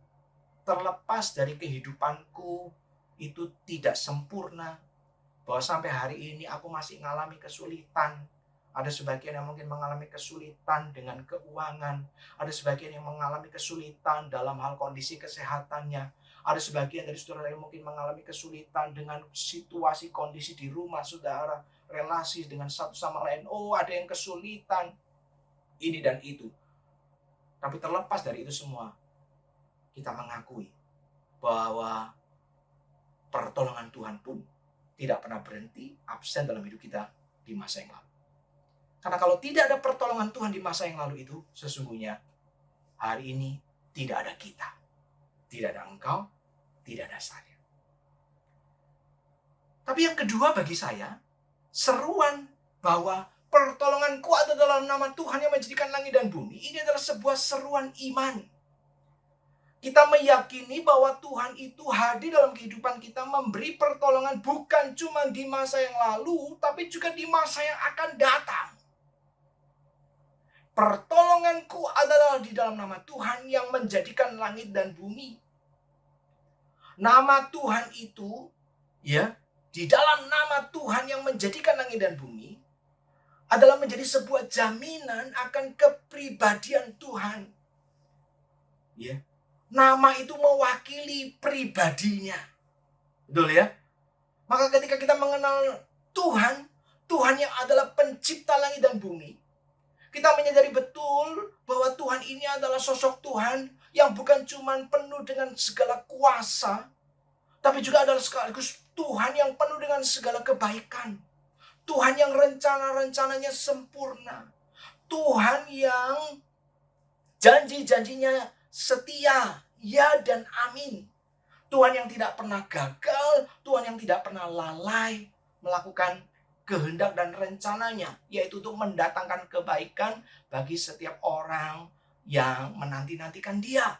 Terlepas dari kehidupanku itu tidak sempurna, bahwa sampai hari ini aku masih mengalami kesulitan. Ada sebagian yang mungkin mengalami kesulitan dengan keuangan. Ada sebagian yang mengalami kesulitan dalam hal kondisi kesehatannya. Ada sebagian dari saudara yang mungkin mengalami kesulitan dengan situasi kondisi di rumah saudara, relasi dengan satu sama lain. Oh, ada yang kesulitan ini dan itu. Tapi terlepas dari itu semua, kita mengakui bahwa pertolongan Tuhan pun tidak pernah berhenti, absen dalam hidup kita di masa yang lalu. Karena kalau tidak ada pertolongan Tuhan di masa yang lalu itu, sesungguhnya hari ini tidak ada kita. Tidak ada engkau, tidak ada saya. Tapi yang kedua bagi saya, seruan bahwa pertolonganku ada dalam nama Tuhan yang menjadikan langit dan bumi. Ini adalah sebuah seruan iman. Kita meyakini bahwa Tuhan itu hadir dalam kehidupan kita, memberi pertolongan bukan cuma di masa yang lalu, tapi juga di masa yang akan datang. Pertolonganku adalah di dalam nama Tuhan yang menjadikan langit dan bumi. Nama Tuhan itu, ya, di dalam nama Tuhan yang menjadikan langit dan bumi, adalah menjadi sebuah jaminan akan kepribadian Tuhan. Ya. Nama itu mewakili pribadinya. Betul ya? Maka ketika kita mengenal Tuhan, Tuhan yang adalah pencipta langit dan bumi, kita menyadari betul bahwa Tuhan ini adalah sosok Tuhan yang bukan cuma penuh dengan segala kuasa, tapi juga adalah sekaligus Tuhan yang penuh dengan segala kebaikan. Tuhan yang rencana-rencananya sempurna. Tuhan yang janji-janjinya setia, ya dan amin. Tuhan yang tidak pernah gagal, Tuhan yang tidak pernah lalai melakukan kehendak dan rencananya, yaitu untuk mendatangkan kebaikan bagi setiap orang yang menanti-nantikan Dia.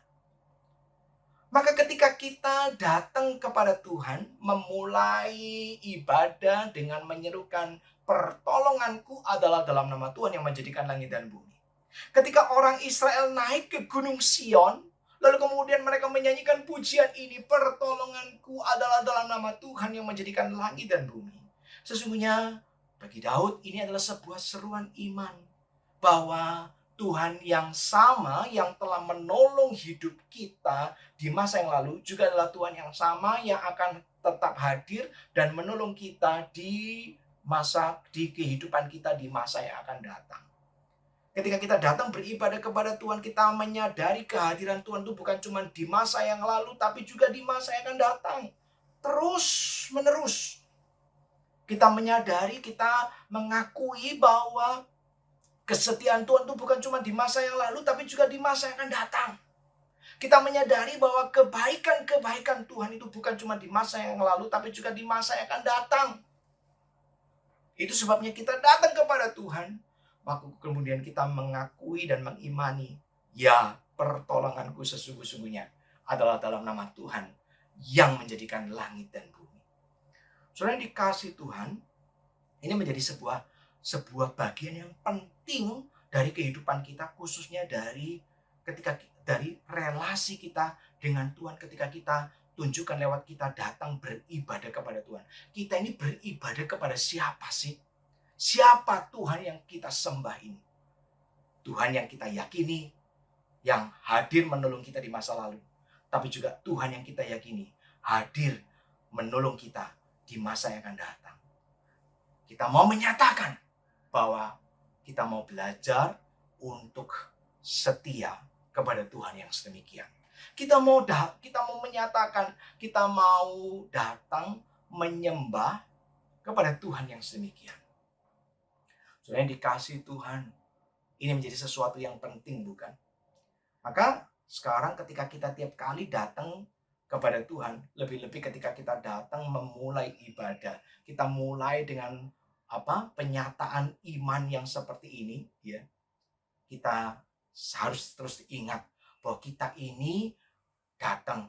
Maka ketika kita datang kepada Tuhan, memulai ibadah dengan menyerukan pertolonganku adalah dalam nama Tuhan yang menjadikan langit dan bumi. Ketika orang Israel naik ke Gunung Sion, lalu kemudian mereka menyanyikan pujian ini, pertolonganku adalah dalam nama Tuhan yang menjadikan langit dan bumi. Sesungguhnya bagi Daud ini adalah sebuah seruan iman bahwa Tuhan yang sama yang telah menolong hidup kita di masa yang lalu juga adalah Tuhan yang sama yang akan tetap hadir dan menolong kita di kehidupan kita di masa yang akan datang. Ketika kita datang beribadah kepada Tuhan, kita menyadari kehadiran Tuhan itu bukan cuma di masa yang lalu, tapi juga di masa yang akan datang. Terus menerus. Kita menyadari, kita mengakui bahwa kesetiaan Tuhan itu bukan cuma di masa yang lalu, tapi juga di masa yang akan datang. Kita menyadari bahwa kebaikan-kebaikan Tuhan itu bukan cuma di masa yang lalu, tapi juga di masa yang akan datang. Itu sebabnya kita datang kepada Tuhan. Maka kemudian kita mengakui dan mengimani, ya, pertolonganku sesungguhnya adalah dalam nama Tuhan yang menjadikan langit dan bumi. Saudara yang dikasihi Tuhan, ini menjadi sebuah bagian yang penting dari kehidupan kita, khususnya dari relasi kita dengan Tuhan ketika kita tunjukkan lewat kita datang beribadah kepada Tuhan. Kita ini beribadah kepada siapa sih? Siapa Tuhan yang kita sembah ini? Tuhan yang kita yakini, yang hadir menolong kita di masa lalu. Tapi juga Tuhan yang kita yakini, hadir menolong kita di masa yang akan datang. Kita mau menyatakan bahwa kita mau belajar untuk setia kepada Tuhan yang sedemikian. Kita mau menyatakan, kita mau datang menyembah kepada Tuhan yang sedemikian. Saudara yang dikasihi Tuhan, ini menjadi sesuatu yang penting, bukan? Maka sekarang ketika kita tiap kali datang kepada Tuhan, lebih-lebih ketika kita datang memulai ibadah, kita mulai dengan penyataan iman yang seperti ini, ya. Kita harus terus ingat bahwa kita ini datang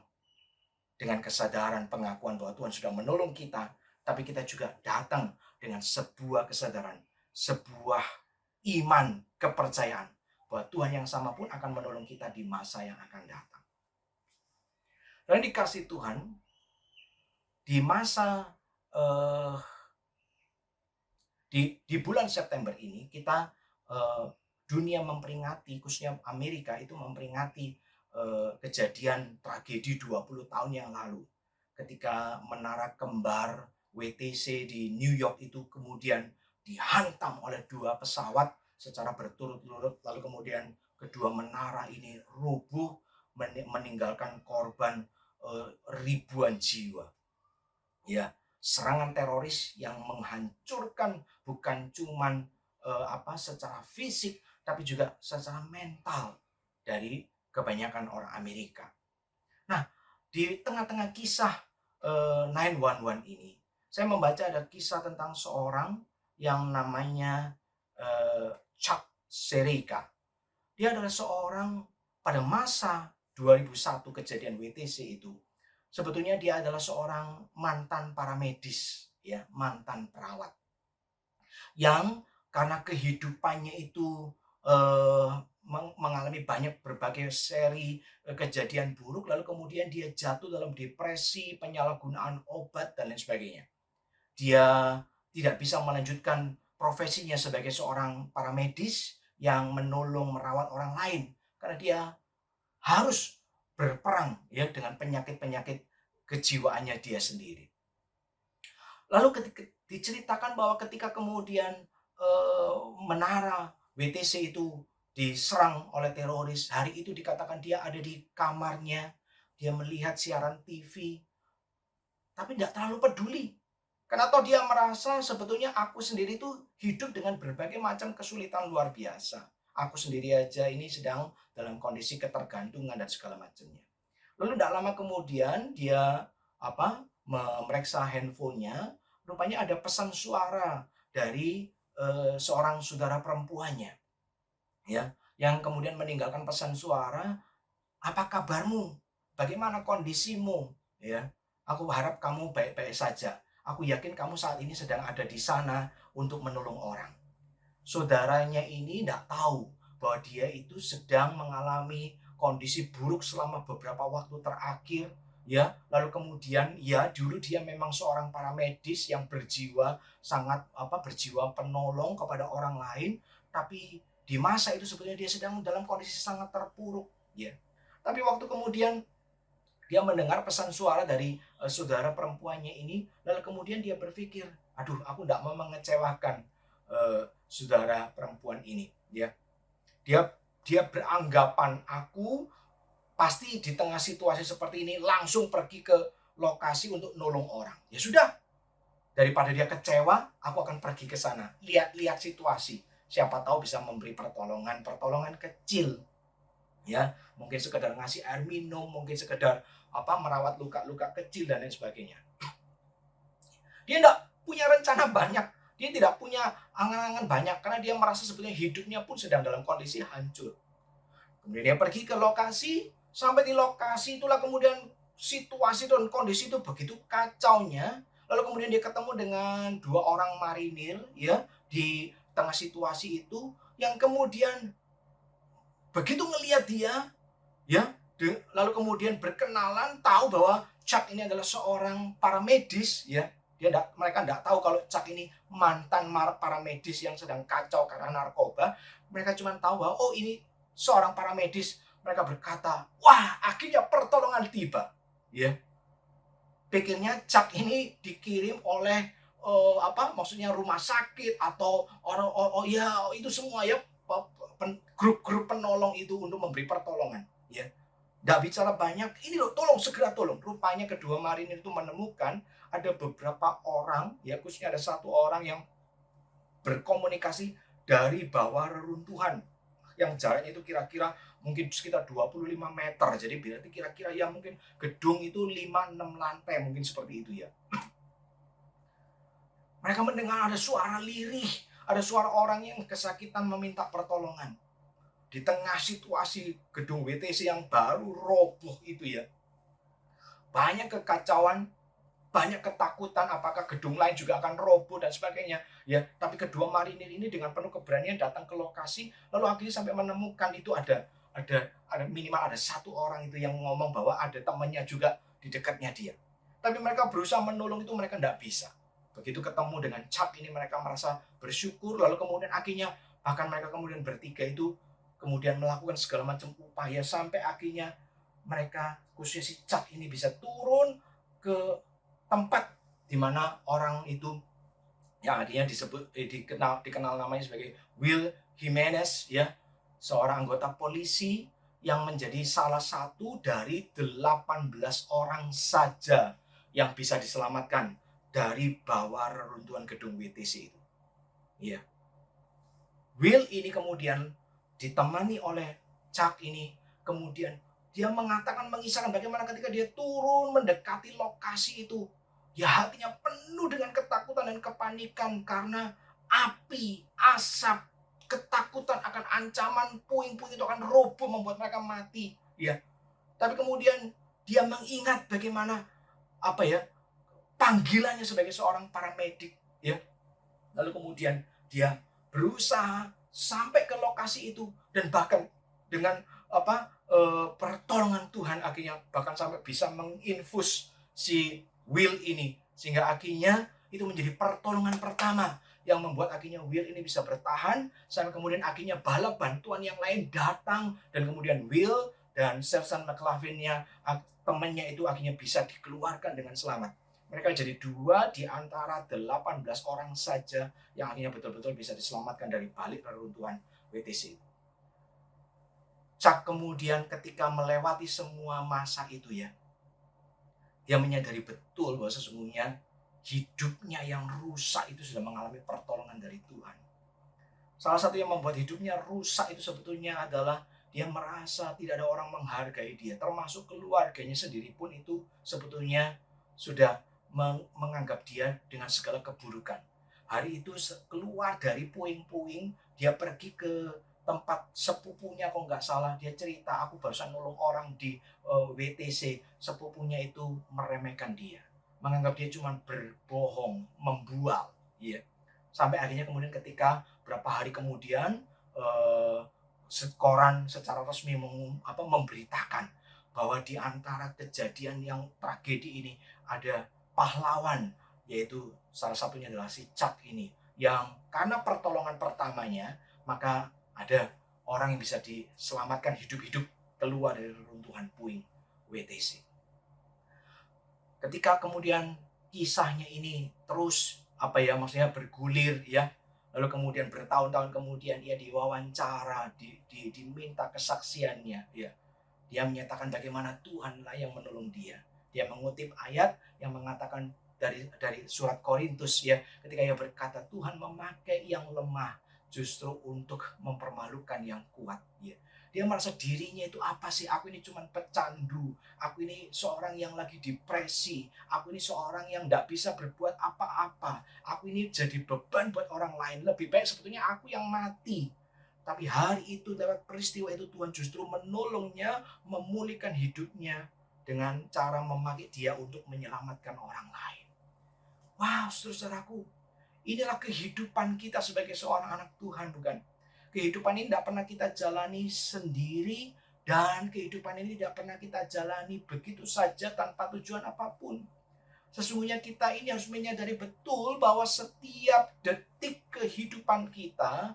dengan kesadaran pengakuan bahwa Tuhan sudah menolong kita, tapi kita juga datang dengan sebuah kesadaran, sebuah iman kepercayaan bahwa Tuhan yang sama pun akan menolong kita di masa yang akan datang. Dan dikasih Tuhan, di masa di bulan September ini kita dunia memperingati, khususnya Amerika itu memperingati kejadian tragedi 20 tahun yang lalu ketika menara kembar WTC di New York itu kemudian dihantam oleh 2 pesawat secara berturut-turut, lalu kemudian kedua menara ini rubuh meninggalkan korban ribuan jiwa. Ya, serangan teroris yang menghancurkan bukan cuman secara fisik tapi juga secara mental dari kebanyakan orang Amerika. Nah, di tengah-tengah kisah 911 ini, saya membaca ada kisah tentang seorang yang namanya Chuck Serika. Dia adalah seorang pada masa 2001 kejadian WTC itu, sebetulnya dia adalah seorang mantan paramedis, ya, mantan perawat. Yang karena kehidupannya itu mengalami berbagai seri kejadian buruk, lalu kemudian dia jatuh dalam depresi, penyalahgunaan obat dan lain sebagainya. Dia tidak bisa melanjutkan profesinya sebagai seorang paramedis yang menolong merawat orang lain karena dia harus berperang ya dengan penyakit-penyakit kejiwaannya dia sendiri. Lalu diceritakan bahwa ketika kemudian menara WTC itu diserang oleh teroris, hari itu dikatakan dia ada di kamarnya, dia melihat siaran TV, tapi tidak terlalu peduli. Karena toh dia merasa sebetulnya aku sendiri itu hidup dengan berbagai macam kesulitan luar biasa. Aku sendiri aja ini sedang dalam kondisi ketergantungan dan segala macamnya. Lalu tidak lama kemudian dia memeriksa handphonenya, rupanya ada pesan suara dari seorang saudara perempuannya, ya, yang kemudian meninggalkan pesan suara, apa kabarmu, bagaimana kondisimu, ya, aku harap kamu baik-baik saja, aku yakin kamu saat ini sedang ada di sana untuk menolong orang. Saudaranya ini tidak tahu bahwa dia itu sedang mengalami kondisi buruk selama beberapa waktu terakhir, ya. Lalu kemudian ya dulu dia memang seorang paramedis yang berjiwa sangat berjiwa penolong kepada orang lain, tapi di masa itu sebetulnya dia sedang dalam kondisi sangat terpuruk, ya. Tapi waktu kemudian dia mendengar pesan suara dari saudara perempuannya ini, lalu kemudian dia berpikir, aduh, aku tidak mau mengecewakan saudara perempuan ini, ya. Dia beranggapan aku pasti di tengah situasi seperti ini langsung pergi ke lokasi untuk nolong orang. Ya sudah, daripada dia kecewa, aku akan pergi ke sana, lihat-lihat situasi. Siapa tahu bisa memberi pertolongan kecil. Ya, mungkin sekedar ngasih air minum, mungkin sekedar merawat luka-luka kecil dan lain sebagainya. Dia tidak punya rencana banyak, dia tidak punya angan-angan banyak karena dia merasa sebetulnya hidupnya pun sedang dalam kondisi hancur. Kemudian dia pergi ke lokasi, sampai di lokasi itulah kemudian situasi dan kondisi itu begitu kacaunya. Lalu kemudian dia ketemu dengan 2 orang marinir, ya, di tengah situasi itu, yang kemudian begitu ngelihat dia, ya, lalu kemudian berkenalan, tahu bahwa Chuck ini adalah seorang paramedis, ya. Mereka tidak tahu kalau Chuck ini mantan paramedis yang sedang kacau karena narkoba. Mereka cuma tahu bahwa oh ini seorang paramedis. Mereka berkata, wah, akhirnya pertolongan tiba, ya. Pikirnya Chuck ini dikirim oleh maksudnya rumah sakit atau orang ya itu semua, ya, grup-grup penolong itu untuk memberi pertolongan, ya. Tidak bicara banyak, ini loh, tolong, segera tolong. Rupanya kedua marinir itu menemukan ada beberapa orang, ya, khususnya ada 1 orang yang berkomunikasi dari bawah reruntuhan yang jaraknya itu kira-kira mungkin sekitar 25 meter. Jadi berarti kira-kira ya mungkin gedung itu 5-6 lantai, mungkin seperti itu, ya. Mereka mendengar ada suara lirih, ada suara orang yang kesakitan meminta pertolongan. Di tengah situasi gedung WTC yang baru roboh itu, ya. Banyak kekacauan, banyak ketakutan, apakah gedung lain juga akan roboh dan sebagainya. Ya, tapi kedua marinir ini dengan penuh keberanian datang ke lokasi, lalu akhirnya sampai menemukan itu ada minimal ada satu orang itu yang ngomong bahwa ada temannya juga di dekatnya dia. Tapi mereka berusaha menolong itu, mereka tidak bisa. Begitu ketemu dengan Chuck ini, mereka merasa bersyukur, lalu kemudian akhirnya bahkan mereka kemudian bertiga itu kemudian melakukan segala macam upaya sampai akhirnya mereka, khususnya si Chuck ini, bisa turun ke tempat di mana orang itu yang akhirnya dikenal namanya sebagai Will Jimenez, ya, seorang anggota polisi yang menjadi salah satu dari 18 orang saja yang bisa diselamatkan dari bawah reruntuhan gedung WTC itu. Ya. Will ini kemudian ditemani oleh Chuck ini, kemudian dia mengisahkan bagaimana ketika dia turun mendekati lokasi itu, ya hatinya penuh dengan ketakutan dan kepanikan karena api, asap, ketakutan akan ancaman puing-puing itu akan roboh membuat mereka mati. Ya. Tapi kemudian dia mengingat bagaimana panggilannya sebagai seorang paramedik, ya. Lalu kemudian dia berusaha sampai ke lokasi itu dan bahkan dengan pertolongan Tuhan akhirnya bahkan sampai bisa menginfus si Will ini, sehingga akhirnya itu menjadi pertolongan pertama yang membuat akhirnya Will ini bisa bertahan sampai kemudian akhirnya bala bantuan yang lain datang dan kemudian Will dan Sersan McLaughlin-nya, temannya itu akhirnya bisa dikeluarkan dengan selamat. Mereka jadi 2 di antara 18 orang saja yang akhirnya betul-betul bisa diselamatkan dari balik reruntuhan WTC. Chuck kemudian ketika melewati semua masa itu, ya, dia menyadari betul bahwa sesungguhnya hidupnya yang rusak itu sudah mengalami pertolongan dari Tuhan. Salah satu yang membuat hidupnya rusak itu sebetulnya adalah dia merasa tidak ada orang menghargai dia, termasuk keluarganya sendiri pun itu sebetulnya sudah menganggap dia dengan segala keburukan. Hari itu keluar dari puing-puing, dia pergi ke tempat sepupunya, kalau nggak salah dia cerita, aku barusan nolong orang di WTC. Sepupunya itu meremehkan dia, menganggap dia cuma berbohong, membual, ya. Sampai akhirnya kemudian ketika berapa hari kemudian koran secara resmi memberitakan bahwa di antara kejadian yang tragedi ini ada pahlawan, yaitu salah satunya adalah si Chuck ini, yang karena pertolongan pertamanya maka ada orang yang bisa diselamatkan hidup-hidup keluar dari runtuhan puing WTC. Ketika kemudian kisahnya ini terus bergulir, ya, lalu kemudian bertahun-tahun kemudian ia diwawancara, diminta kesaksiannya, ya. Dia menyatakan bagaimana Tuhanlah yang menolong dia. Dia mengutip ayat yang mengatakan dari surat Korintus, ya, ketika ia berkata Tuhan memakai yang lemah justru untuk mempermalukan yang kuat, ya. Dia merasa dirinya itu apa sih? Aku ini cuma pecandu. Aku ini seorang yang lagi depresi. Aku ini seorang yang tidak bisa berbuat apa-apa. Aku ini jadi beban buat orang lain. Lebih baik sebetulnya aku yang mati. Tapi hari itu lewat peristiwa itu Tuhan justru menolongnya, memulihkan hidupnya dengan cara memakai dia untuk menyelamatkan orang lain. Wow, saudaraku, inilah kehidupan kita sebagai seorang anak Tuhan, bukan? Kehidupan ini tidak pernah kita jalani sendiri, dan kehidupan ini tidak pernah kita jalani begitu saja tanpa tujuan apapun. Sesungguhnya kita ini harus menyadari betul bahwa setiap detik kehidupan kita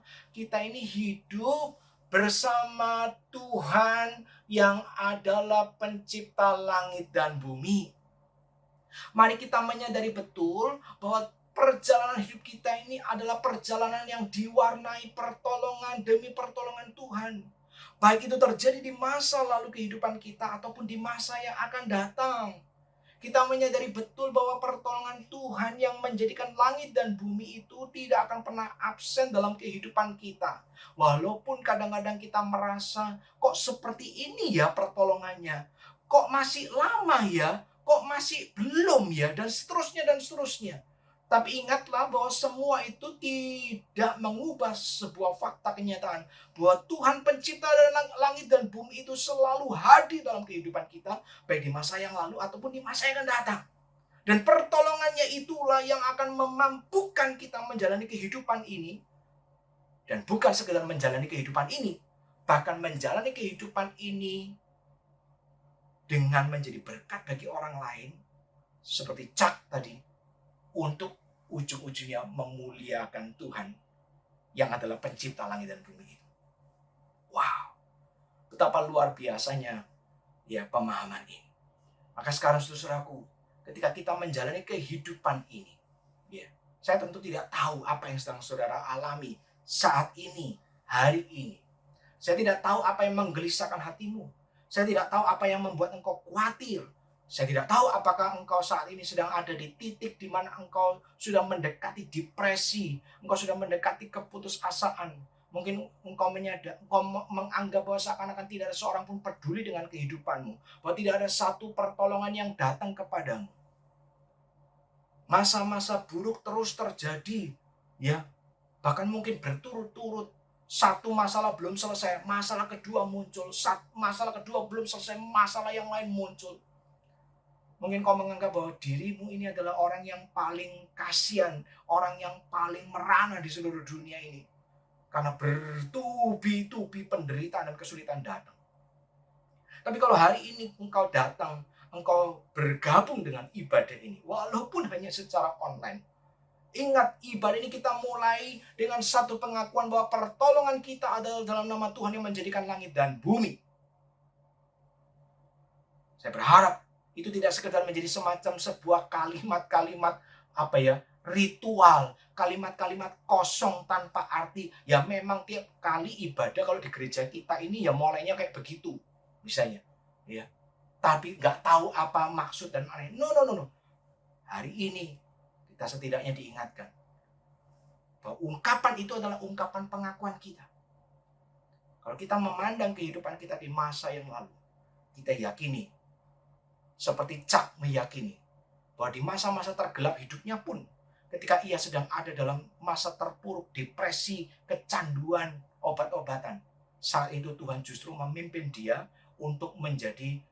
ini hidup bersama Tuhan yang adalah pencipta langit dan bumi. Mari kita menyadari betul bahwa perjalanan hidup kita ini adalah perjalanan yang diwarnai pertolongan demi pertolongan Tuhan. Baik itu terjadi di masa lalu kehidupan kita ataupun di masa yang akan datang. Kita menyadari betul bahwa pertolongan Tuhan yang menjadikan langit dan bumi itu tidak akan pernah absen dalam kehidupan kita. Walaupun kadang-kadang kita merasa, kok seperti ini ya pertolongannya? Kok masih lama ya? Kok masih belum ya? Dan seterusnya dan seterusnya. Tapi ingatlah bahwa semua itu tidak mengubah sebuah fakta kenyataan bahwa Tuhan pencipta dari langit dan bumi itu selalu hadir dalam kehidupan kita, baik di masa yang lalu ataupun di masa yang akan datang. Dan pertolongannya itulah yang akan memampukan kita menjalani kehidupan ini. Dan bukan sekedar menjalani kehidupan ini, bahkan menjalani kehidupan ini dengan menjadi berkat bagi orang lain, seperti Chuck tadi, untuk ujung-ujungnya memuliakan Tuhan yang adalah pencipta langit dan bumi itu. Wow, betapa luar biasanya ya pemahaman ini. Maka sekarang saudaraku, ketika kita menjalani kehidupan ini, ya, saya tentu tidak tahu apa yang sedang saudara alami saat ini, hari ini. Saya tidak tahu apa yang menggelisahkan hatimu. Saya tidak tahu apa yang membuat engkau khawatir. Saya tidak tahu apakah engkau saat ini sedang ada di titik di mana engkau sudah mendekati depresi, engkau sudah mendekati keputusasaan. Mungkin engkau menganggap bahwa seakan-akan tidak ada seorang pun peduli dengan kehidupanmu, bahwa tidak ada satu pertolongan yang datang kepadamu. Masa-masa buruk terus terjadi, ya, bahkan mungkin berturut-turut. Satu masalah belum selesai, masalah kedua muncul, masalah kedua belum selesai, masalah yang lain muncul. Mungkin kau menganggap bahwa dirimu ini adalah orang yang paling kasihan, orang yang paling merana di seluruh dunia ini. Karena bertubi-tubi penderitaan dan kesulitan datang. Tapi kalau hari ini engkau datang, engkau bergabung dengan ibadah ini, walaupun hanya secara online. Ingat, ibadah ini kita mulai dengan satu pengakuan bahwa pertolongan kita adalah dalam nama Tuhan yang menjadikan langit dan bumi. Saya berharap itu tidak sekedar menjadi semacam sebuah kalimat-kalimat ritual, kalimat-kalimat kosong tanpa arti. Ya memang tiap kali ibadah kalau di gereja kita ini ya mulainya kayak begitu, misalnya, ya. Tapi nggak tahu apa maksud dan aneh. No. Hari ini kita setidaknya diingatkan bahwa ungkapan itu adalah ungkapan pengakuan kita. Kalau kita memandang kehidupan kita di masa yang lalu, kita yakini, seperti Chuck meyakini, bahwa di masa-masa tergelap hidupnya pun, ketika ia sedang ada dalam masa terpuruk, depresi, kecanduan, obat-obatan, saat itu Tuhan justru memimpin dia untuk menjadi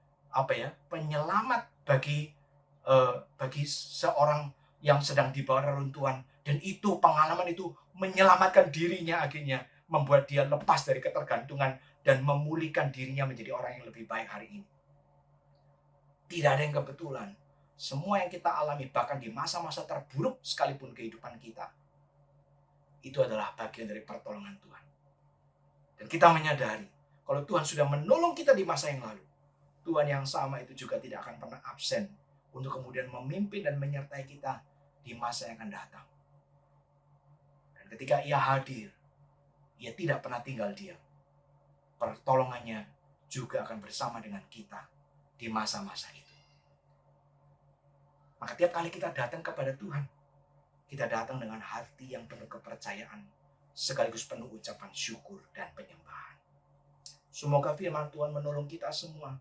penyelamat bagi seorang yang sedang di bawah reruntuhan. Dan itu, pengalaman itu menyelamatkan dirinya akhirnya, membuat dia lepas dari ketergantungan dan memulihkan dirinya menjadi orang yang lebih baik hari ini. Tidak ada yang kebetulan. Semua yang kita alami, bahkan di masa-masa terburuk sekalipun kehidupan kita, itu adalah bagian dari pertolongan Tuhan. Dan kita menyadari, kalau Tuhan sudah menolong kita di masa yang lalu, Tuhan yang sama itu juga tidak akan pernah absen untuk kemudian memimpin dan menyertai kita di masa yang akan datang. Dan ketika ia hadir, ia tidak pernah tinggal diam. Pertolongannya juga akan bersama dengan kita di masa-masa itu. Maka tiap kali kita datang kepada Tuhan, kita datang dengan hati yang penuh kepercayaan, sekaligus penuh ucapan syukur dan penyembahan. Semoga firman Tuhan menolong kita semua.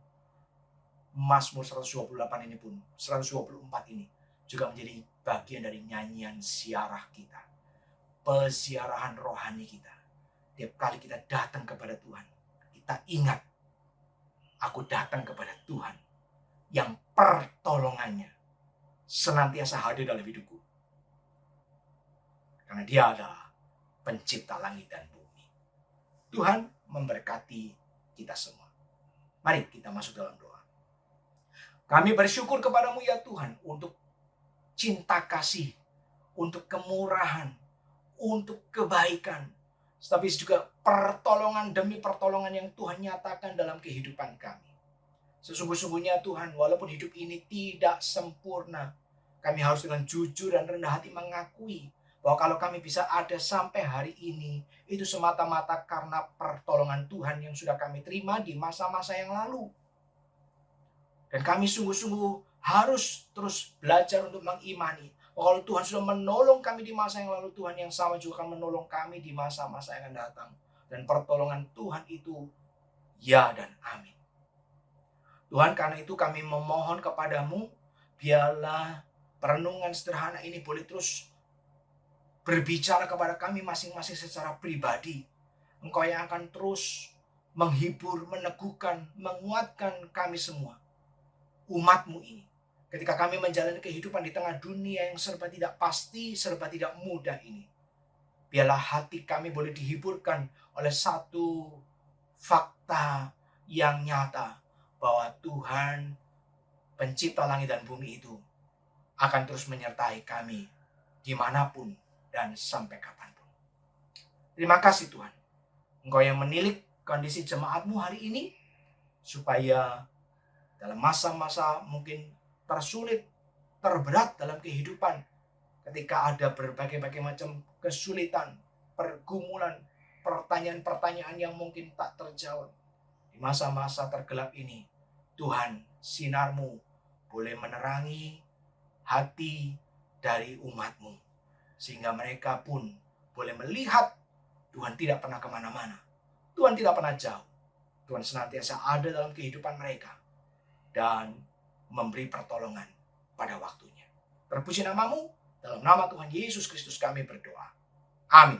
Mazmur 128 ini pun, 124 ini juga menjadi bagian dari nyanyian ziarah kita, peziarahan rohani kita. Tiap kali kita datang kepada Tuhan, kita ingat, aku datang kepada Tuhan yang pertolongannya senantiasa hadir dalam hidupku. Karena dia adalah pencipta langit dan bumi. Tuhan memberkati kita semua. Mari kita masuk dalam doa. Kami bersyukur kepadamu ya Tuhan untuk cinta kasih, untuk kemurahan, untuk kebaikan, tapi juga pertolongan demi pertolongan yang Tuhan nyatakan dalam kehidupan kami. Sesungguh-sungguhnya Tuhan, walaupun hidup ini tidak sempurna, kami harus dengan jujur dan rendah hati mengakui bahwa kalau kami bisa ada sampai hari ini, itu semata-mata karena pertolongan Tuhan yang sudah kami terima di masa-masa yang lalu. Dan kami sungguh-sungguh harus terus belajar untuk mengimani bahwa kalau Tuhan sudah menolong kami di masa yang lalu, Tuhan yang sama juga akan menolong kami di masa-masa yang akan datang. Dan pertolongan Tuhan itu ya dan amin. Tuhan, karena itu kami memohon kepadamu, biarlah perenungan sederhana ini boleh terus berbicara kepada kami masing-masing secara pribadi. Engkau yang akan terus menghibur, meneguhkan, menguatkan kami semua, umatmu ini. ketika kami menjalani kehidupan di tengah dunia yang serba tidak pasti, serba tidak mudah ini. Biarlah hati kami boleh dihiburkan oleh satu fakta yang nyata, bahwa Tuhan pencipta langit dan bumi itu akan terus menyertai kami dimanapun dan sampai kapanpun. Terima kasih Tuhan, Engkau yang menilik kondisi jemaat-Mu hari ini, supaya dalam masa-masa mungkin tersulit, terberat dalam kehidupan, ketika ada berbagai macam kesulitan, pergumulan, pertanyaan-pertanyaan yang mungkin tak terjawab. Di masa-masa tergelap ini, Tuhan, sinar-Mu boleh menerangi hati dari umat-Mu, sehingga mereka pun boleh melihat Tuhan tidak pernah kemana-mana. Tuhan tidak pernah jauh. Tuhan senantiasa ada dalam kehidupan mereka dan memberi pertolongan pada waktunya. Terpuji nama-Mu, dalam nama Tuhan Yesus Kristus kami berdoa. Amin.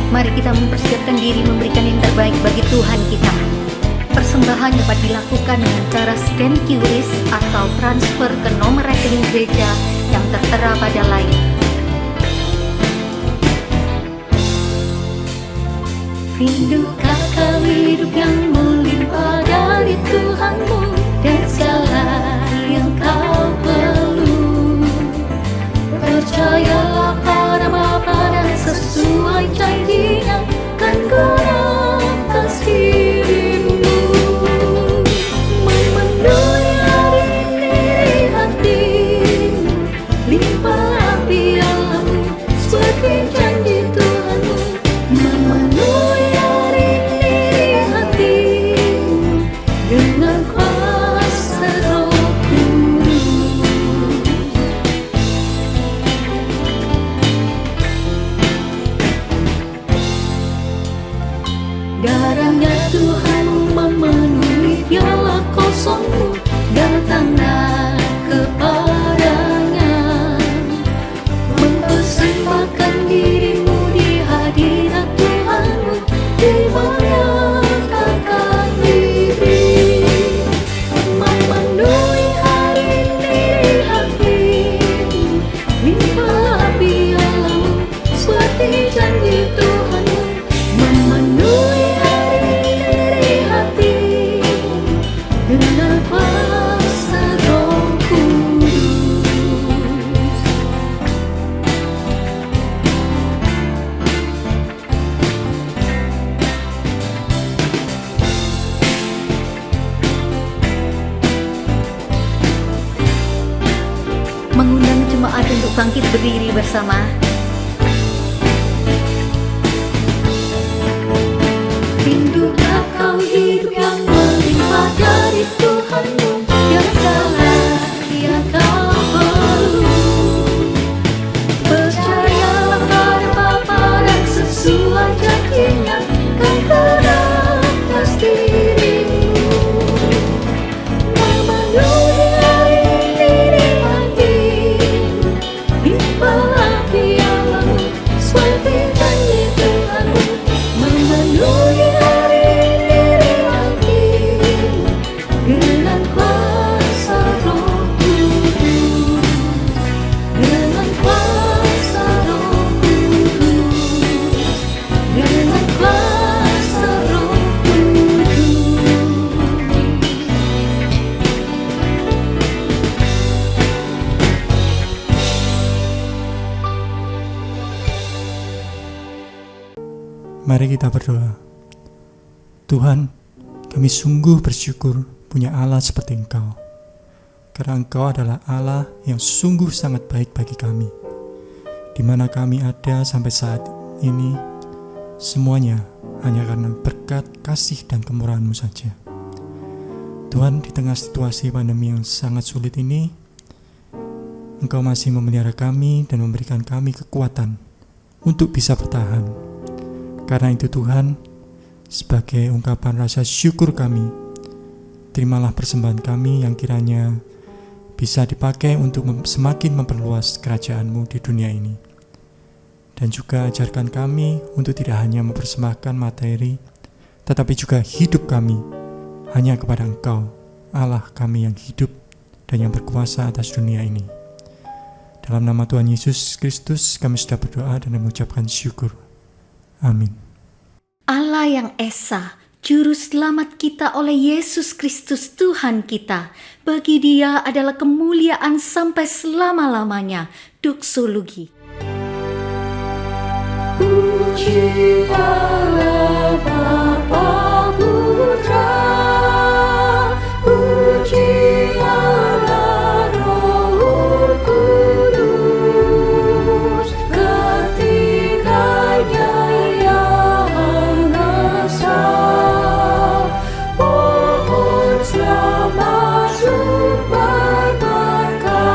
Mari kita mempersiapkan diri memberikan yang terbaik bagi Tuhan kita. Persembahan dapat dilakukan dengan cara scan QRIS atau transfer ke nomor rekening gereja yang tertera pada layar. Rindukah kau hidup yang melimpah dari Tuhanmu dan segala yang kau perlu? Percayalah pada Bapa dan sesuai janjinya kan gerakkan dirimu, memenuhi diri hati, limpah pialamu seperti janji Tuhanmu, memenuhi diri hati dengan kuasa Roh Kudus. Darahnya Tuhan memenuhi piala kosongmu, datanglah kepadanya, mempersembahkan dirimu di hadirat Tuhanmu, dimuliakan diri, memenuhi diri hati, limpah pialamu seperti janji Tuhanmu, memenuhi dengan kuasa Roh Kudus. Mengundang jemaat untuk bangkit berdiri bersama. Rindukah kau hidup yang melimpah dari Tuhanmu dan segala yang kau perlu? Percayalah pada Bapa dan sesuai janjinya kan gerakkan dirimu, memenuhi diri hati, limpah pialamu seperti janji Tuhanmu, memenuhi dengan kuasa Roh Kudus, dengan kuasa Roh Kudus, dengan kuasa Roh Kudus. Mari kita berdoa. Tuhan, kami sungguh bersyukur punya Allah seperti Engkau, karena Engkau adalah Allah yang sungguh sangat baik bagi kami. Di mana kami ada sampai saat ini, semuanya hanya karena berkat, kasih, dan kemurahan-Mu saja. Tuhan, di tengah situasi pandemi yang sangat sulit ini, Engkau masih memelihara kami dan memberikan kami kekuatan untuk bisa bertahan. Karena itu Tuhan, sebagai ungkapan rasa syukur kami, terimalah persembahan kami yang kiranya bisa dipakai untuk semakin memperluas kerajaan-Mu di dunia ini. Dan juga ajarkan kami untuk tidak hanya mempersembahkan materi, tetapi juga hidup kami hanya kepada Engkau, Allah kami yang hidup dan yang berkuasa atas dunia ini. Dalam nama Tuhan Yesus Kristus kami sudah berdoa dan mengucapkan syukur. Amin. Allah yang Esa, Juru Selamat kita oleh Yesus Kristus Tuhan kita. Bagi Dia adalah kemuliaan sampai selama-lamanya. Doksologi. Puji Allah Bapa Putra, puji Allah Roh Kudus, ketikanya yang asa, pohon selamat sumber berkat.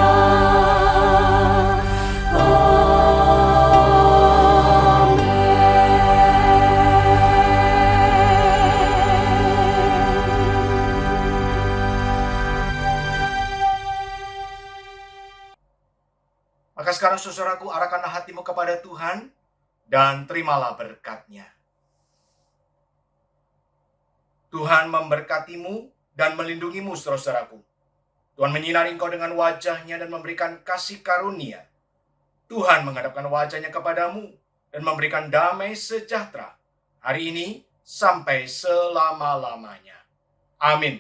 Maka sekarang saudaraku, arahkanlah hatimu kepada Tuhan dan terimalah berkat-Nya. Tuhan memberkatimu dan melindungimu, saudaraku. Tuhan menyinari engkau dengan wajah-Nya dan memberikan kasih karunia. Tuhan menghadapkan wajah-Nya kepadamu dan memberikan damai sejahtera hari ini sampai selama-lamanya. Amin.